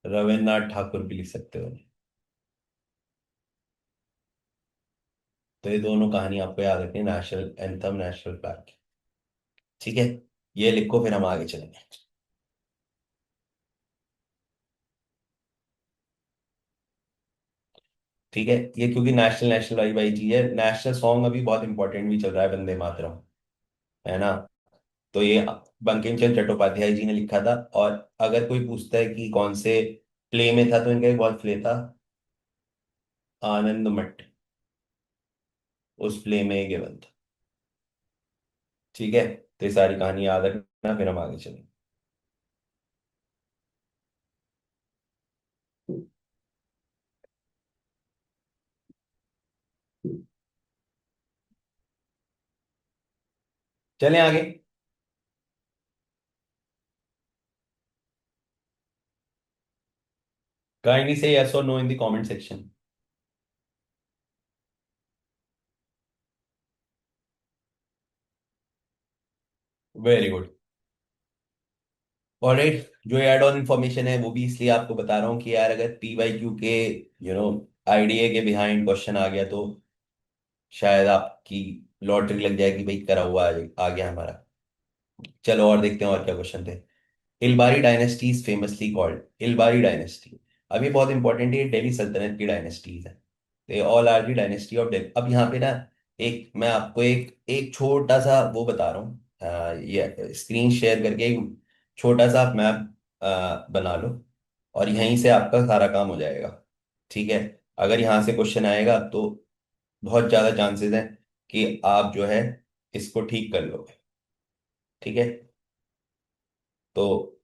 रविन्द्रनाथ ठाकुर भी लिख सकते हो। तो ये दोनों कहानी आपको याद रखनी, नेशनल एंथम नेशनल फ्लैग की। ठीक है, ये लिखो फिर हम आगे चलेंगे। ठीक है, ये क्योंकि नेशनल नेशनल वाली वाली चीज है, नेशनल सॉन्ग अभी बहुत इंपॉर्टेंट भी चल रहा है, वंदे मातरम, है ना। तो ये बंकिम चंद्र चट्टोपाध्याय जी ने लिखा था। और अगर कोई पूछता है कि कौन से प्ले में था, तो इनका एक बहुत प्ले था, आनंद मठ, उस प्ले में ये गिवन था। ठीक है, तो ये सारी कहानी याद रखना, फिर हम आगे चलेंगे। चलें आगे। काइंडली से यस और no in the comment section. Very good. Alright, जो एड ऑन इन्फॉर्मेशन है वो भी इसलिए आपको बता रहा हूँ कि यार अगर पी वाई क्यू के यू नो आईडीए के बिहाइंड क्वेश्चन आ गया, तो शायद आपकी लॉटरी लग जाएगी, भाई करा हुआ आ गया हमारा। चलो और देखते हैं और क्या क्वेश्चन थे। Ilbari dynasty is famously called, Ilbari dynasty, अब ये बहुत इंपॉर्टेंट है, ये दिल्ली सल्तनत की डायनेस्टीज है। They all are the dynasty of Delhi. अब यहाँ पे ना, एक मैं आपको एक एक छोटा सा वो बता रहा हूँ, ये स्क्रीन शेयर करके एक छोटा सा आप मैप बना लो, और यहीं से आपका सारा काम हो जाएगा। ठीक है, अगर यहाँ से क्वेश्चन आएगा तो बहुत ज्यादा चांसेस हैं कि आप जो है इसको ठीक कर लोगे। ठीक है, तो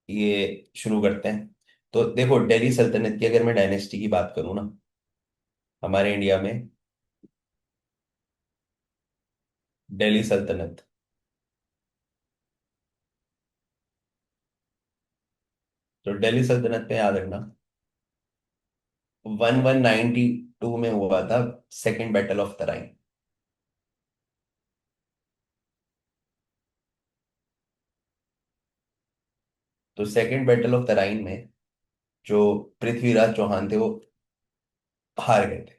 ये शुरू करते हैं। तो देखो, दिल्ली सल्तनत की अगर मैं डायनेस्टी की बात करूँ ना, हमारे इंडिया में दिल्ली सल्तनत, तो दिल्ली सल्तनत पे याद रखना 1192 में हुआ था सेकेंड बैटल ऑफ तराइन। तो सेकेंड बैटल ऑफ तराइन में जो पृथ्वीराज चौहान थे वो हार गए थे।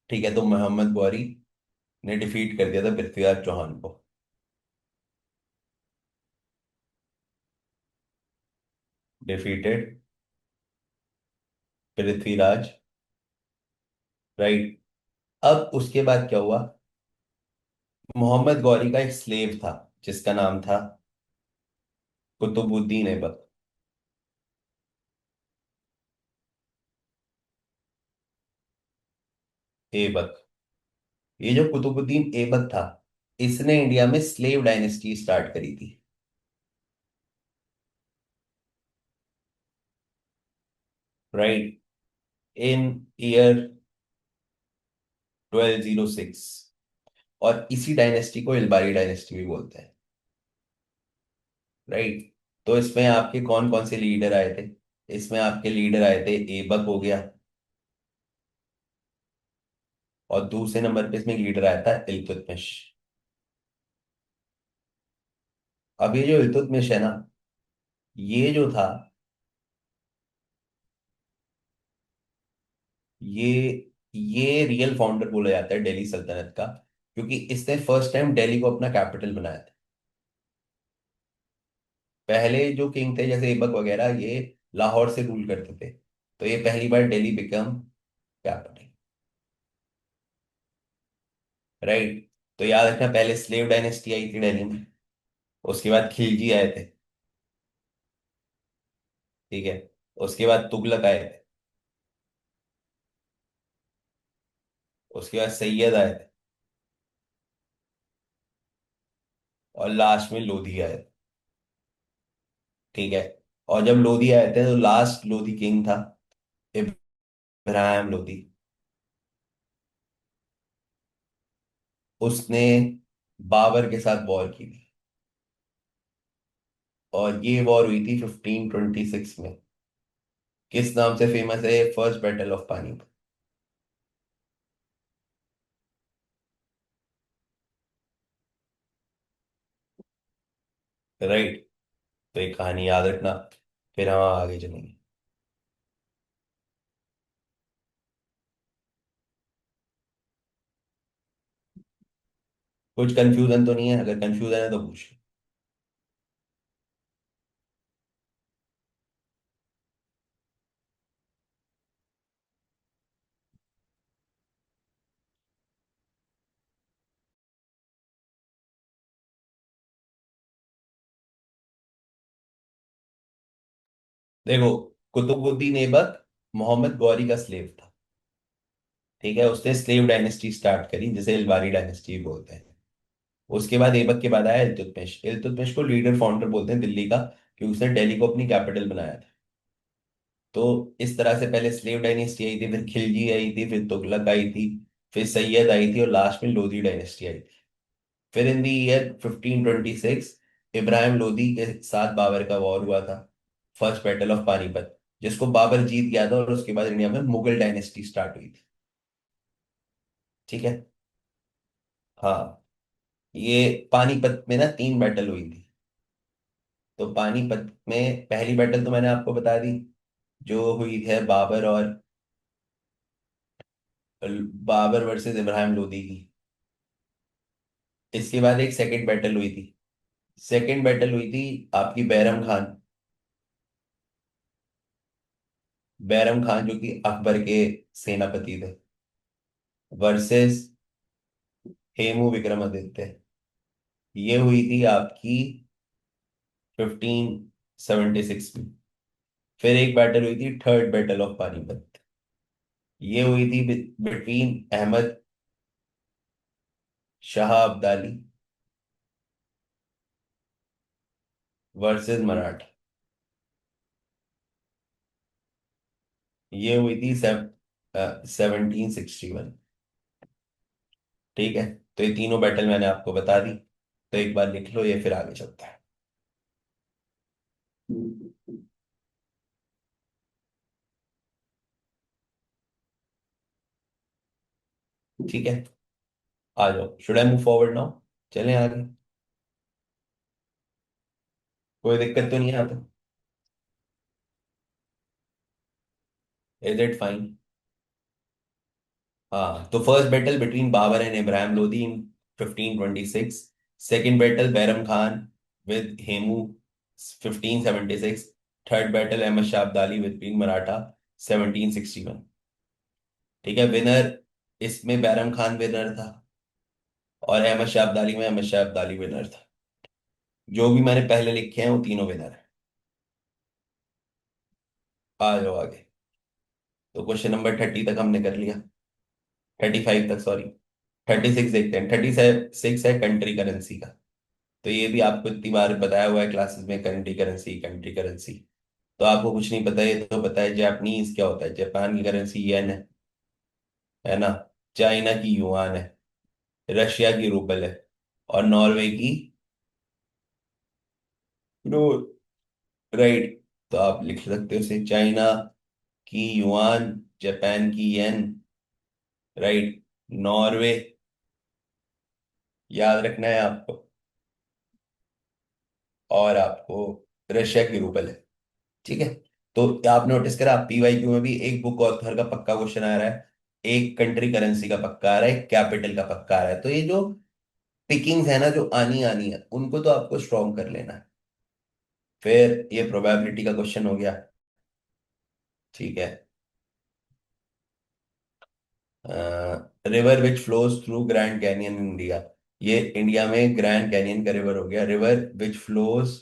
ठीक है, तो मोहम्मद गौरी ने डिफीट कर दिया था पृथ्वीराज चौहान को। Defeated Prithviraj, right. अब उसके बाद क्या हुआ, मोहम्मद गौरी का एक स्लेव था जिसका नाम था कुतुबुद्दीन ऐबक। ऐबक, ये जो कुतुबुद्दीन ऐबक था, इसने इंडिया में स्लेव डायनेस्टी स्टार्ट करी थी, राइट, इन ईयर 1206। और इसी डायनेस्टी को इलबारी डायनेस्टी भी बोलते हैं, राइट। तो इसमें आपके कौन कौन से लीडर आए थे? इसमें आपके लीडर आए थे, ऐबक हो गया, और दूसरे नंबर पे इसमें लीडर आया था इल्तुतमिश। अब ये जो इल्तुतमिश है ना, ये जो था, ये ये रियल फाउंडर बोला जाता है दिल्ली सल्तनत का, क्योंकि इसने फर्स्ट टाइम दिल्ली को अपना कैपिटल बनाया था। पहले जो किंग थे जैसे ऐबक वगैरह, ये लाहौर से रूल करते थे, तो ये पहली बार दिल्ली बिकम कैपिटल। राइट। तो याद रखना, पहले स्लेव डायनेस्टी आई थी दिल्ली में, उसके बाद खिलजी आए थे। ठीक है। उसके बाद तुगलक आए थे। उसके बाद सैयद आए थे। और लास्ट में लोधी आए थे। ठीक है। और जब लोधी आए थे तो लास्ट लोधी किंग था इब्राहिम लोधी। उसने बाबर के साथ वॉर की थी, और ये वॉर हुई थी 1526 में। किस नाम से फेमस है? First battle of Panipat. Right. तो एक कहानी याद रखना, फिर हम आगे चलेंगे। कुछ कंफ्यूजन तो नहीं है? अगर कंफ्यूजन है तो पूछ। देखो, कुतुबुद्दीन ऐबक मोहम्मद गौरी का स्लेव था। ठीक है, उसने स्लेव डायनेस्टी स्टार्ट करी, जिसे इलवारी डायनेस्टी बोलते हैं। उसके बाद ऐबक के बाद आया इल्तुतमिश। इल्तुतमिश को लीडर फाउंडर बोलते हैं दिल्ली का, क्योंकि उसने दिल्ली को अपनी कैपिटल बनाया था। तो इस तरह से पहले स्लेव डायनेस्टी आई थी, फिर खिलजी आई थी, फिर तुगलक आई थी, फिर सैयद आई थी, और लास्ट में लोधी डायनेस्टी आई थी। फिर इन दी ईयर 1526 इब्राहिम लोधी के साथ बाबर का वॉर हुआ था, फर्स्ट बैटल ऑफ पानीपत, जिसको बाबर जीत गया था, और उसके बाद इंडिया में मुगल डायनेस्टी स्टार्ट हुई थी। ठीक है। हाँ। ये पानीपत में ना 3 बैटल हुई थी। तो पानीपत में पहली बैटल तो मैंने आपको बता दी, जो हुई है बाबर वर्सेस इब्राहिम लोदी की। इसके बाद एक सेकंड बैटल हुई थी। सेकंड बैटल हुई थी आपकी बैरम खान, बैरम खान जो कि अकबर के सेनापति थे, वर्सेस हेमू विक्रमादित्य। ये हुई थी आपकी 1576 में। फिर एक बैटल हुई थी, थर्ड बैटल ऑफ पानीपत। ये हुई थी बिटवीन अहमद शाह अब्दाली वर्सेस मराठा। ये हुई थी 1761। ठीक है। तो ये तीनों बैटल मैंने आपको बता दी, तो एक बार लिख लो ये, फिर आगे चलता है। ठीक है, आ जाओ। Should I move forward now? चलें आगे? कोई दिक्कत तो नहीं है आपको? Is it fine? हाँ, तो first battle between Babar and Ibrahim Lodi in 1526। Second battle Bairam Khan with Hemu 1576। Third battle Ahmad Shah Abdali with king Maratha 1761। ठीक है। विनर इसमें बैरम खान विनर था, और अहमद शाह अब्दाली में अहमद शाह अब्दाली विनर था। जो भी मैंने पहले लिखे हैं वो तीनों विनर है। आ जाओ आगे। तो क्वेश्चन नंबर 30 तक हमने कर लिया। 35 तक, सॉरी। 36 देखते हैं। 36 है कंट्री करेंसी का। तो ये भी आपको इतनी बार बताया हुआ है क्लासेस में, कंट्री करेंसी कंट्री करेंसी। तो आपको कुछ नहीं पता, ये तो पता है जापानीज क्या होता है। जापान की करेंसी येन है ना? चाइना की युआन है। रशिया की रूबल है। और नॉर्वे की रो। राइट। तो आप लिख सकते हो उसे, चाइना की युआन, जापान की येन, राइट, नॉर्वे। याद रखना है आपको। और आपको रशिया की रूबल है। ठीक है। तो आप नोटिस करा, पीवाईक्यू में भी एक बुक ऑथर का पक्का क्वेश्चन आ रहा है, एक कंट्री करेंसी का पक्का आ रहा है, एक कैपिटल का पक्का आ रहा है। तो ये जो पिकिंग्स है ना, जो आनी आनी है, उनको तो आपको स्ट्रॉन्ग कर लेना है। फिर ये प्रोबेबिलिटी का क्वेश्चन हो गया। ठीक है। River which flows through grand canyon in India. ये इंडिया में ग्रैंड कैनियन का रिवर हो गया। River which flows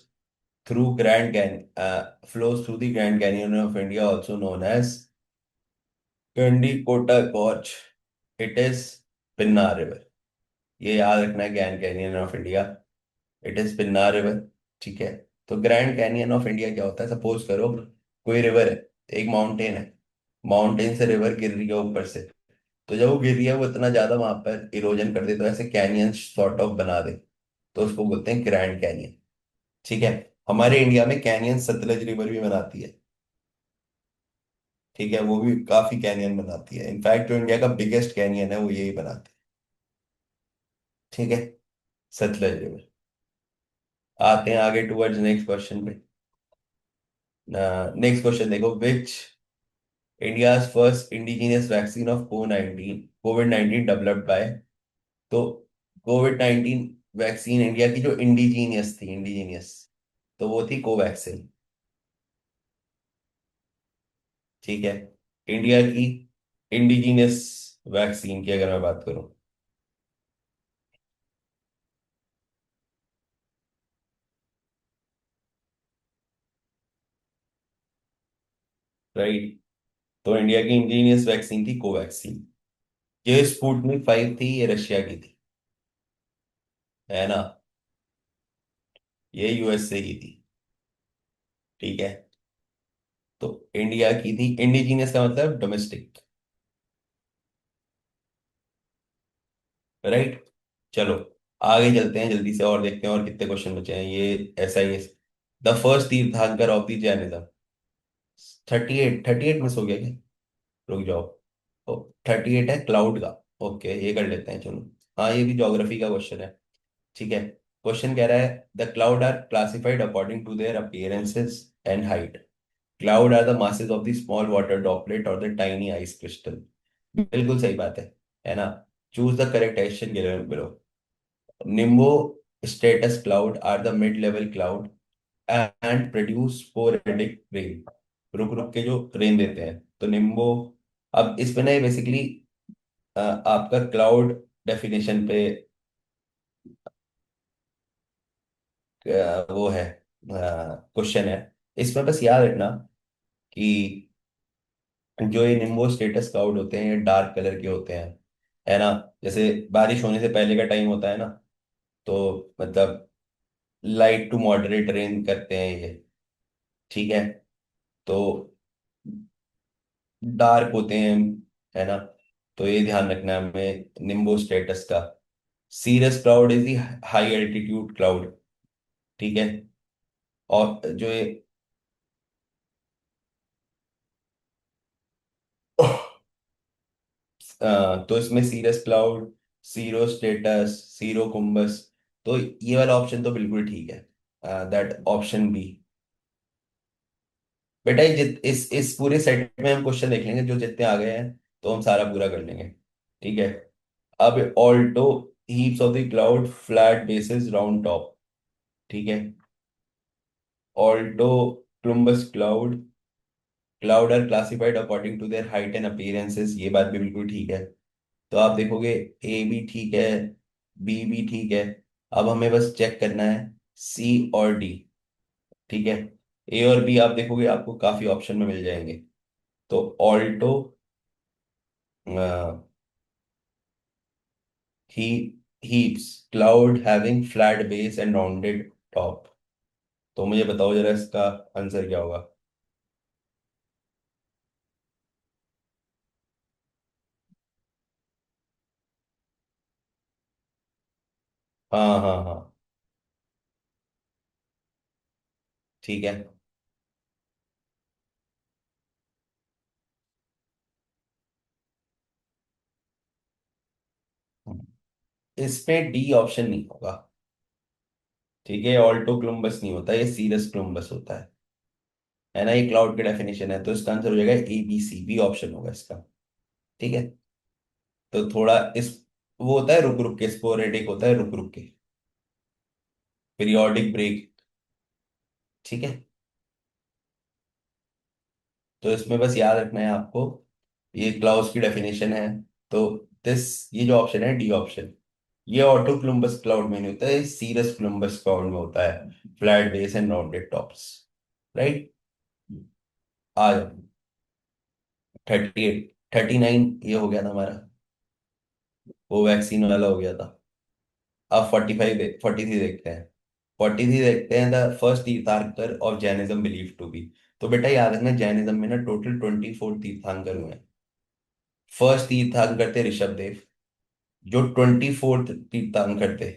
through grand can flows through the Grand Canyon of India, also known as Gandikota Gorge. It is Pennar River. ये याद रखना है, Grand Canyon of India, it is Pennar river. ठीक है। तो ग्रैंड कैनियन ऑफ इंडिया क्या होता है? सपोज करो कोई रिवर है, एक माउंटेन है, माउंटेन से रिवर गिर रही है ऊपर से। तो जब वो गिर रही है, वो इतना ज्यादा वहां पर इरोजन कर दे, तो ऐसे कैनियन सॉर्ट ऑफ बना दे, तो उसको बोलते हैं ग्रैंड कैनियन। ठीक है। हमारे इंडिया में कैनियन सतलज रिवर भी बनाती है। ठीक है, वो भी काफी कैनियन बनाती है। इनफैक्ट जो इंडिया का बिगेस्ट कैनियन है, वो यही बनाती है। ठीक है, सतलज रिवर। आते हैं आगे टुवर्ड्स नेक्स्ट क्वेश्चन पे। नेक्स्ट क्वेश्चन देखो, which India's first indigenous vaccine of COVID 19 developed by. तो कोविड 19 वैक्सीन इंडिया की जो इंडिजीनियस थी, इंडिजीनियस, तो वो थी कोवैक्सिन। ठीक है। इंडिया की इंडिजीनियस वैक्सीन की अगर मैं बात करूं, राइट, तो इंडिया की इंडिजीनियस वैक्सीन थी कोवैक्सीन। ये स्पुतनिक 5 थी, ये रशिया की थी, है ना। ये यूएसए की थी। ठीक है। तो इंडिया की थी इंडिजीनियस का मतलब डोमेस्टिक। राइट। चलो आगे चलते हैं जल्दी से, और देखते हैं और कितने क्वेश्चन बचे हैं। ये ऐसा ही है। The first tirthankar of the Jainism. 38 miss हो गया क्या? रुक जाओ। ओ, 38 है क्लाउड का। ओके, ये कर लेते हैं, चलो। हाँ, ये भी ज्योग्राफी का क्वेश्चन है। ठीक है। क्वेश्चन कह रहा है, the cloud are classified according to their appearances and height. Cloud are the masses of the small water droplet और द टाइनी आइस क्रिस्टल। बिल्कुल सही बात है ना। Choose the correct action given below. Nimbostratus cloud are the mid level cloud and produce sporadic rain. रुक रुक के जो रेन देते हैं, तो निम्बो। अब इस पे ना बेसिकली आपका क्लाउड डेफिनेशन पे वो है, क्वेश्चन है। इसमें बस याद रखना कि जो ये निम्बो स्टेटस क्लाउड होते हैं, ये डार्क कलर के होते हैं, है ना। जैसे बारिश होने से पहले का टाइम होता है ना, तो मतलब लाइट टू मॉडरेट रेन करते हैं ये। ठीक है। तो डार्क होते हैं, है ना। तो ये ध्यान रखना है हमें निम्बो स्टेटस का। Cirrus cloud is the high altitude cloud. ठीक है। और जो ये तो इसमें cirrus cloud, cirrostratus, cirrocumulus, तो ये वाला ऑप्शन तो बिल्कुल ठीक है, दैट ऑप्शन बी। बेटा ये इस पूरे सेट में हम क्वेश्चन देख लेंगे, जो जितने आ गए हैं तो हम सारा पूरा कर लेंगे। ठीक है। अब alto heaps of the cloud flat bases round top. ठीक है। Altocumulus cloud, cloud are classified according to their height and appearances, ये बात भी बिल्कुल ठीक है। तो आप देखोगे ए भी ठीक है, बी भी ठीक है। अब हमें बस चेक करना है सी और डी। ठीक है। ए और बी आप देखोगे आपको काफी ऑप्शन में मिल जाएंगे। तो Alto he heaps cloud having flat base and rounded top. तो मुझे बताओ जरा इसका आंसर क्या होगा। हाँ हाँ हाँ। ठीक है। इसमें डी ऑप्शन नहीं होगा। ठीक है, ऑल्टो क्लुम्बस नहीं होता, ये सीरस क्लुम्बस होता है ना। ये क्लाउड की डेफिनेशन है, तो इसका आंसर हो जाएगा ABC, बी ऑप्शन होगा इसका। ठीक है, तो थोड़ा इस, वो होता है रुक रुक के, स्पोरेडिक होता है रुक रुक के, पीरियोडिक ब्रेक। ठीक है, तो इसमें बस याद रखना है आपको, ये क्लाउड्स की डेफिनेशन है। तो दिस, ये जो ऑप्शन है डी ऑप्शन, ये ऑटो क्लुम्बस क्लाउड में नहीं होता है, सीरस क्लुम्बस क्लाउड में होता है, flat base and rounded tops. Right, आ जाओ। 38, 39 ये हो गया था हमारा, वो वैक्सीन वाला हो गया था। अब 45 43 देखते हैं। 43 देखते हैं, the first tirthankar of Jainism believe to be. तो बेटा याद रखना, जैनिज्म में ना टोटल 24 तीर्थंकर हुए हैं। फर्स्ट तीर्थंकर थे ऋषभ देव, जो 24th तीर्थंकर थे,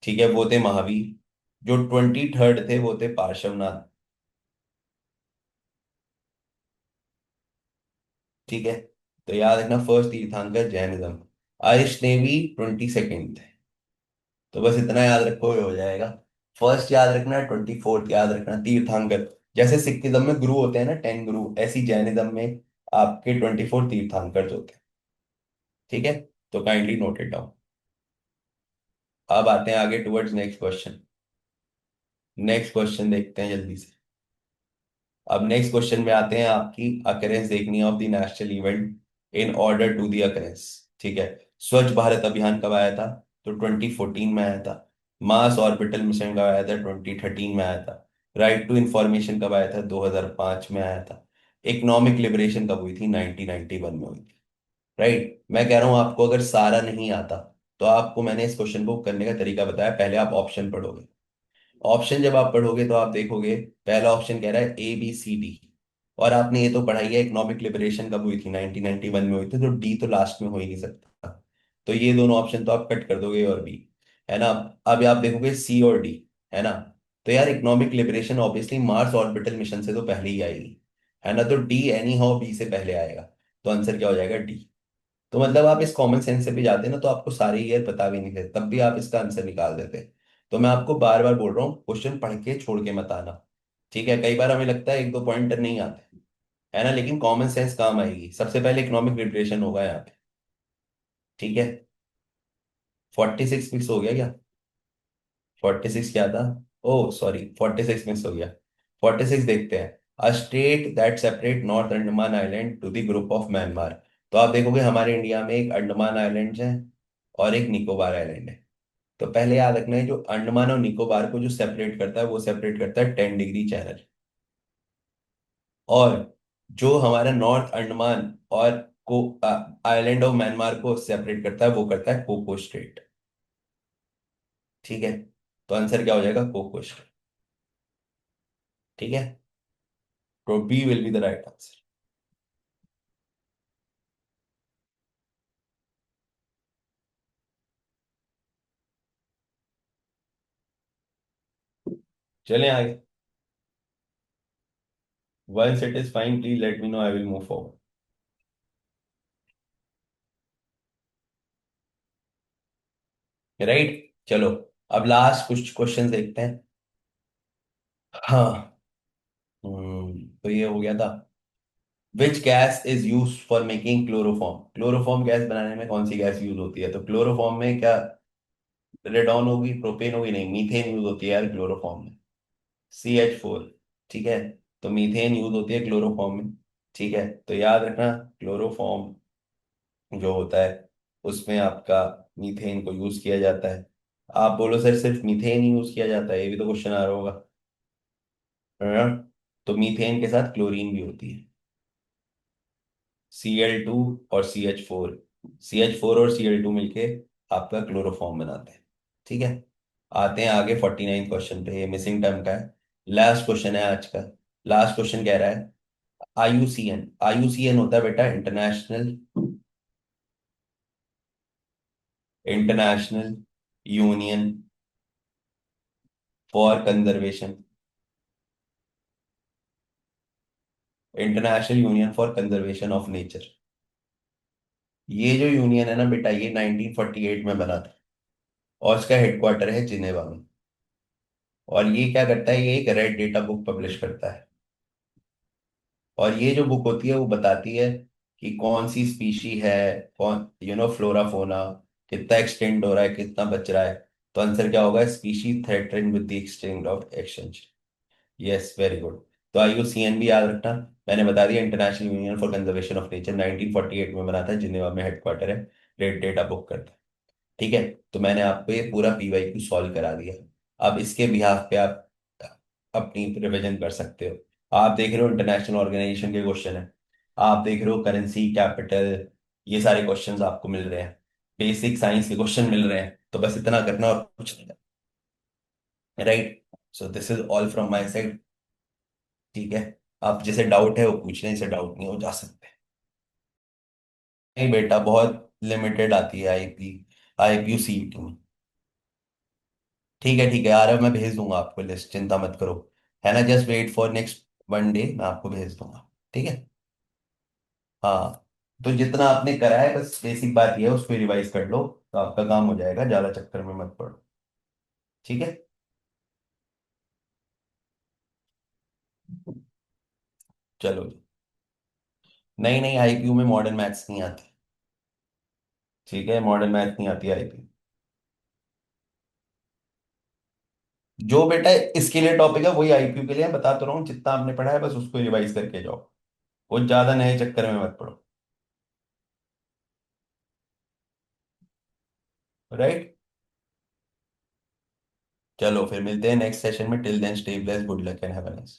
ठीक है, वो थे महावीर। जो 23rd थे वो थे पार्श्वनाथ। ठीक है, तो याद रखना फर्स्ट तीर्थंकर जैनिज्म। अरिष्ट 22nd थे। तो बस इतना याद रखो, ये हो जाएगा। फर्स्ट याद रखना, 24th याद रखना तीर्थंकर। जैसे सिखिज्म में गुरु होते हैं ना, 10 गुरु, ऐसी जैनिज्म में आपके 24 तीर्थंकर होते हैं। ठीक है, तो काइंडली नोट इट डाउन। अब आते हैं आगे towards next question. Next question देखते हैं जल्दी से। अब नेक्स्ट क्वेश्चन में आते हैं, आपकी अकरेंस देखनी है of the national event in order to the occurrence. ठीक है, स्वच्छ भारत अभियान कब आया था? तो 2014 में आया था। मार्स ऑर्बिटल मिशन कब आया था? 2013 में आया था। राइट टू इंफॉर्मेशन कब आया था? 2005 में आया था। इकोनॉमिक लिबरेशन कब हुई थी? 1991 में हुई थी। राइट, मैं कह रहा हूं आपको अगर सारा नहीं आता, तो आपको मैंने इस क्वेश्चन को करने का तरीका बताया, पहले आप ऑप्शन पढ़ोगे। ऑप्शन जब आप पढ़ोगे तो आप देखोगे, पहला ऑप्शन कह रहा है ABCD, और आपने ये तो पढ़ाई है इकोनॉमिक लिबरेशन कब हुई थी? 1991 में हुई थी, तो डी तो लास्ट में हो ही नहीं सकता। तो ये दोनों ऑप्शन तो आप कट कर दोगे, और बी, है ना। अब आप देखोगे सी और डी, है ना। तो यार economic liberation obviously Mars orbital mission से तो पहले ही आएगी, है ना। तो डी एनी हाउ बी से पहले आएगा, तो आंसर क्या हो जाएगा? डी। तो मतलब आप इस कॉमन सेंस से भी जाते ना, तो आपको सारे ईयर पता भी नहीं थे, तब भी आप इसका आंसर निकाल देते। तो मैं आपको बार बार बोल रहा हूँ, क्वेश्चन पढ़ के छोड़ के मत आना। ठीक है, कई बार हमें लगता है एक दो पॉइंटर नहीं आते, है ना, लेकिन कॉमन सेंस काम आएगी। सबसे पहले इकोनॉमिक लिबरेशन होगा यहाँ पे। ठीक है, 46 मिस हो गया क्या? 46 क्या था? ओ सॉरी, 46 मिस हो गया। 46 देखते हैं। A state that separate north Andaman island to the group of Myanmar. तो आप देखोगे हमारे इंडिया में एक अंडमान आइलैंड है और एक निकोबार आइलैंड है। तो पहले याद रखना है, जो अंडमान और निकोबार को जो सेपरेट करता है, वो सेपरेट करता है 10 डिग्री चैनल। और जो हमारा नॉर्थ अंडमान और को आइलैंड ऑफ म्यांमार को सेपरेट करता है, वो करता है कोको स्ट्रेट। ठीक है, तो आंसर क्या हो जाएगा? Coco strait. ठीक है, तो B will be the right answer. चलें आगे। Once it is fine, please let me know, I will move forward. Right, चलो अब लास्ट कुछ क्वेश्चन देखते हैं। हाँ, तो ये हो गया था। Which gas is use for making chloroform? Chloroform gas बनाने में कौन सी गैस यूज होती है? तो क्लोरोफॉर्म में क्या, रेडॉन होगी, प्रोपेन होगी? नहीं, मीथेन यूज होती है यार क्लोरोफॉर्म में। CH4। ठीक है, तो मीथेन यूज होती है क्लोरोफॉर्म में। ठीक है, तो याद रखना, क्लोरोफॉर्म जो होता है उसमें आपका मीथेन को यूज किया जाता है। आप बोलो सर सिर्फ मीथेन ही यूज किया जाता है, ये भी तो क्वेश्चन आ रहा होगा, है ना? तो मीथेन के साथ क्लोरीन भी होती है, Cl2 और CH4। CH4 और Cl2 मिलके आपका क्लोरोफॉर्म बनाते हैं। ठीक है, आते हैं आगे 49 क्वेश्चन पे, ये मिसिंग टर्म का है, लास्ट क्वेश्चन है आज का। लास्ट क्वेश्चन कह रहा है, IUCN। IUCN होता है बेटा international, international union for conservation, international union for conservation of nature. ये जो यूनियन है ना बेटा, ये 1948 में बना था, और इसका हेडक्वार्टर है जिनेवा में। और ये क्या करता है, ये एक रेड डेटा बुक पब्लिश करता है। और ये जो बुक होती है वो बताती है कि कौन सी स्पीशी है, कौन फ्लोरा फोना कितना एक्सटेंड हो रहा है, कितना बच रहा है। तो आंसर क्या होगा, species threaten with the exchange of exchange. Yes, very good. तो IUCN भी याद रखना। मैंने बता दिया, international union for conservation of nature 1948 में बना था, जिनेवा में हेडक्वार्टर है, रेड डेटा बुक करता है। ठीक है। तो मैंने आपको ये पूरा PYQ सॉल्व करा दिया। अब इसके बिहाफ पे आप अपनी रिवीजन कर सकते हो। आप देख रहे हो इंटरनेशनल ऑर्गेनाइजेशन के क्वेश्चन है, आप देख रहे हो करेंसी कैपिटल, ये सारे क्वेश्चंस आपको मिल रहे हैं, बेसिक साइंस के क्वेश्चन मिल रहे हैं। तो बस इतना करना और कुछ नहीं। Right. So this is all from my side. ठीक है। आप जैसे डाउट है वो पूछ लें, जैसे डाउट नहीं हो जा सकते हैं। नहीं बेटा, बहुत लिमिटेड आती है IPU CET में। ठीक है, ठीक है, आ रहा है, मैं भेज दूंगा आपको लिस्ट, चिंता मत करो। है ना, just wait for next 1 day, मैं आपको भेज दूंगा। ठीक है। हाँ। तो जितना आपने करा है बस बेसिक बात ये है, उसको रिवाइज कर लो, तो आपका काम हो जाएगा, ज्यादा चक्कर में मत पड़ो। ठीक है। चलो जी। नहीं नहीं, IPU में मॉडर्न मैथ्स नहीं आती। ठीक है, मॉडर्न मैथ नहीं आती IPU। जो बेटा इसके लिए टॉपिक है वही IPU के लिए है, बता तो रहा हूँ, जितना आपने पढ़ा है बस उसको रिवाइज करके जाओ। वो ज्यादा नए चक्कर में मत पड़ो। राइट। चलो फिर मिलते हैं नेक्स्ट सेशन में। Till then stay blessed, good luck and have a nice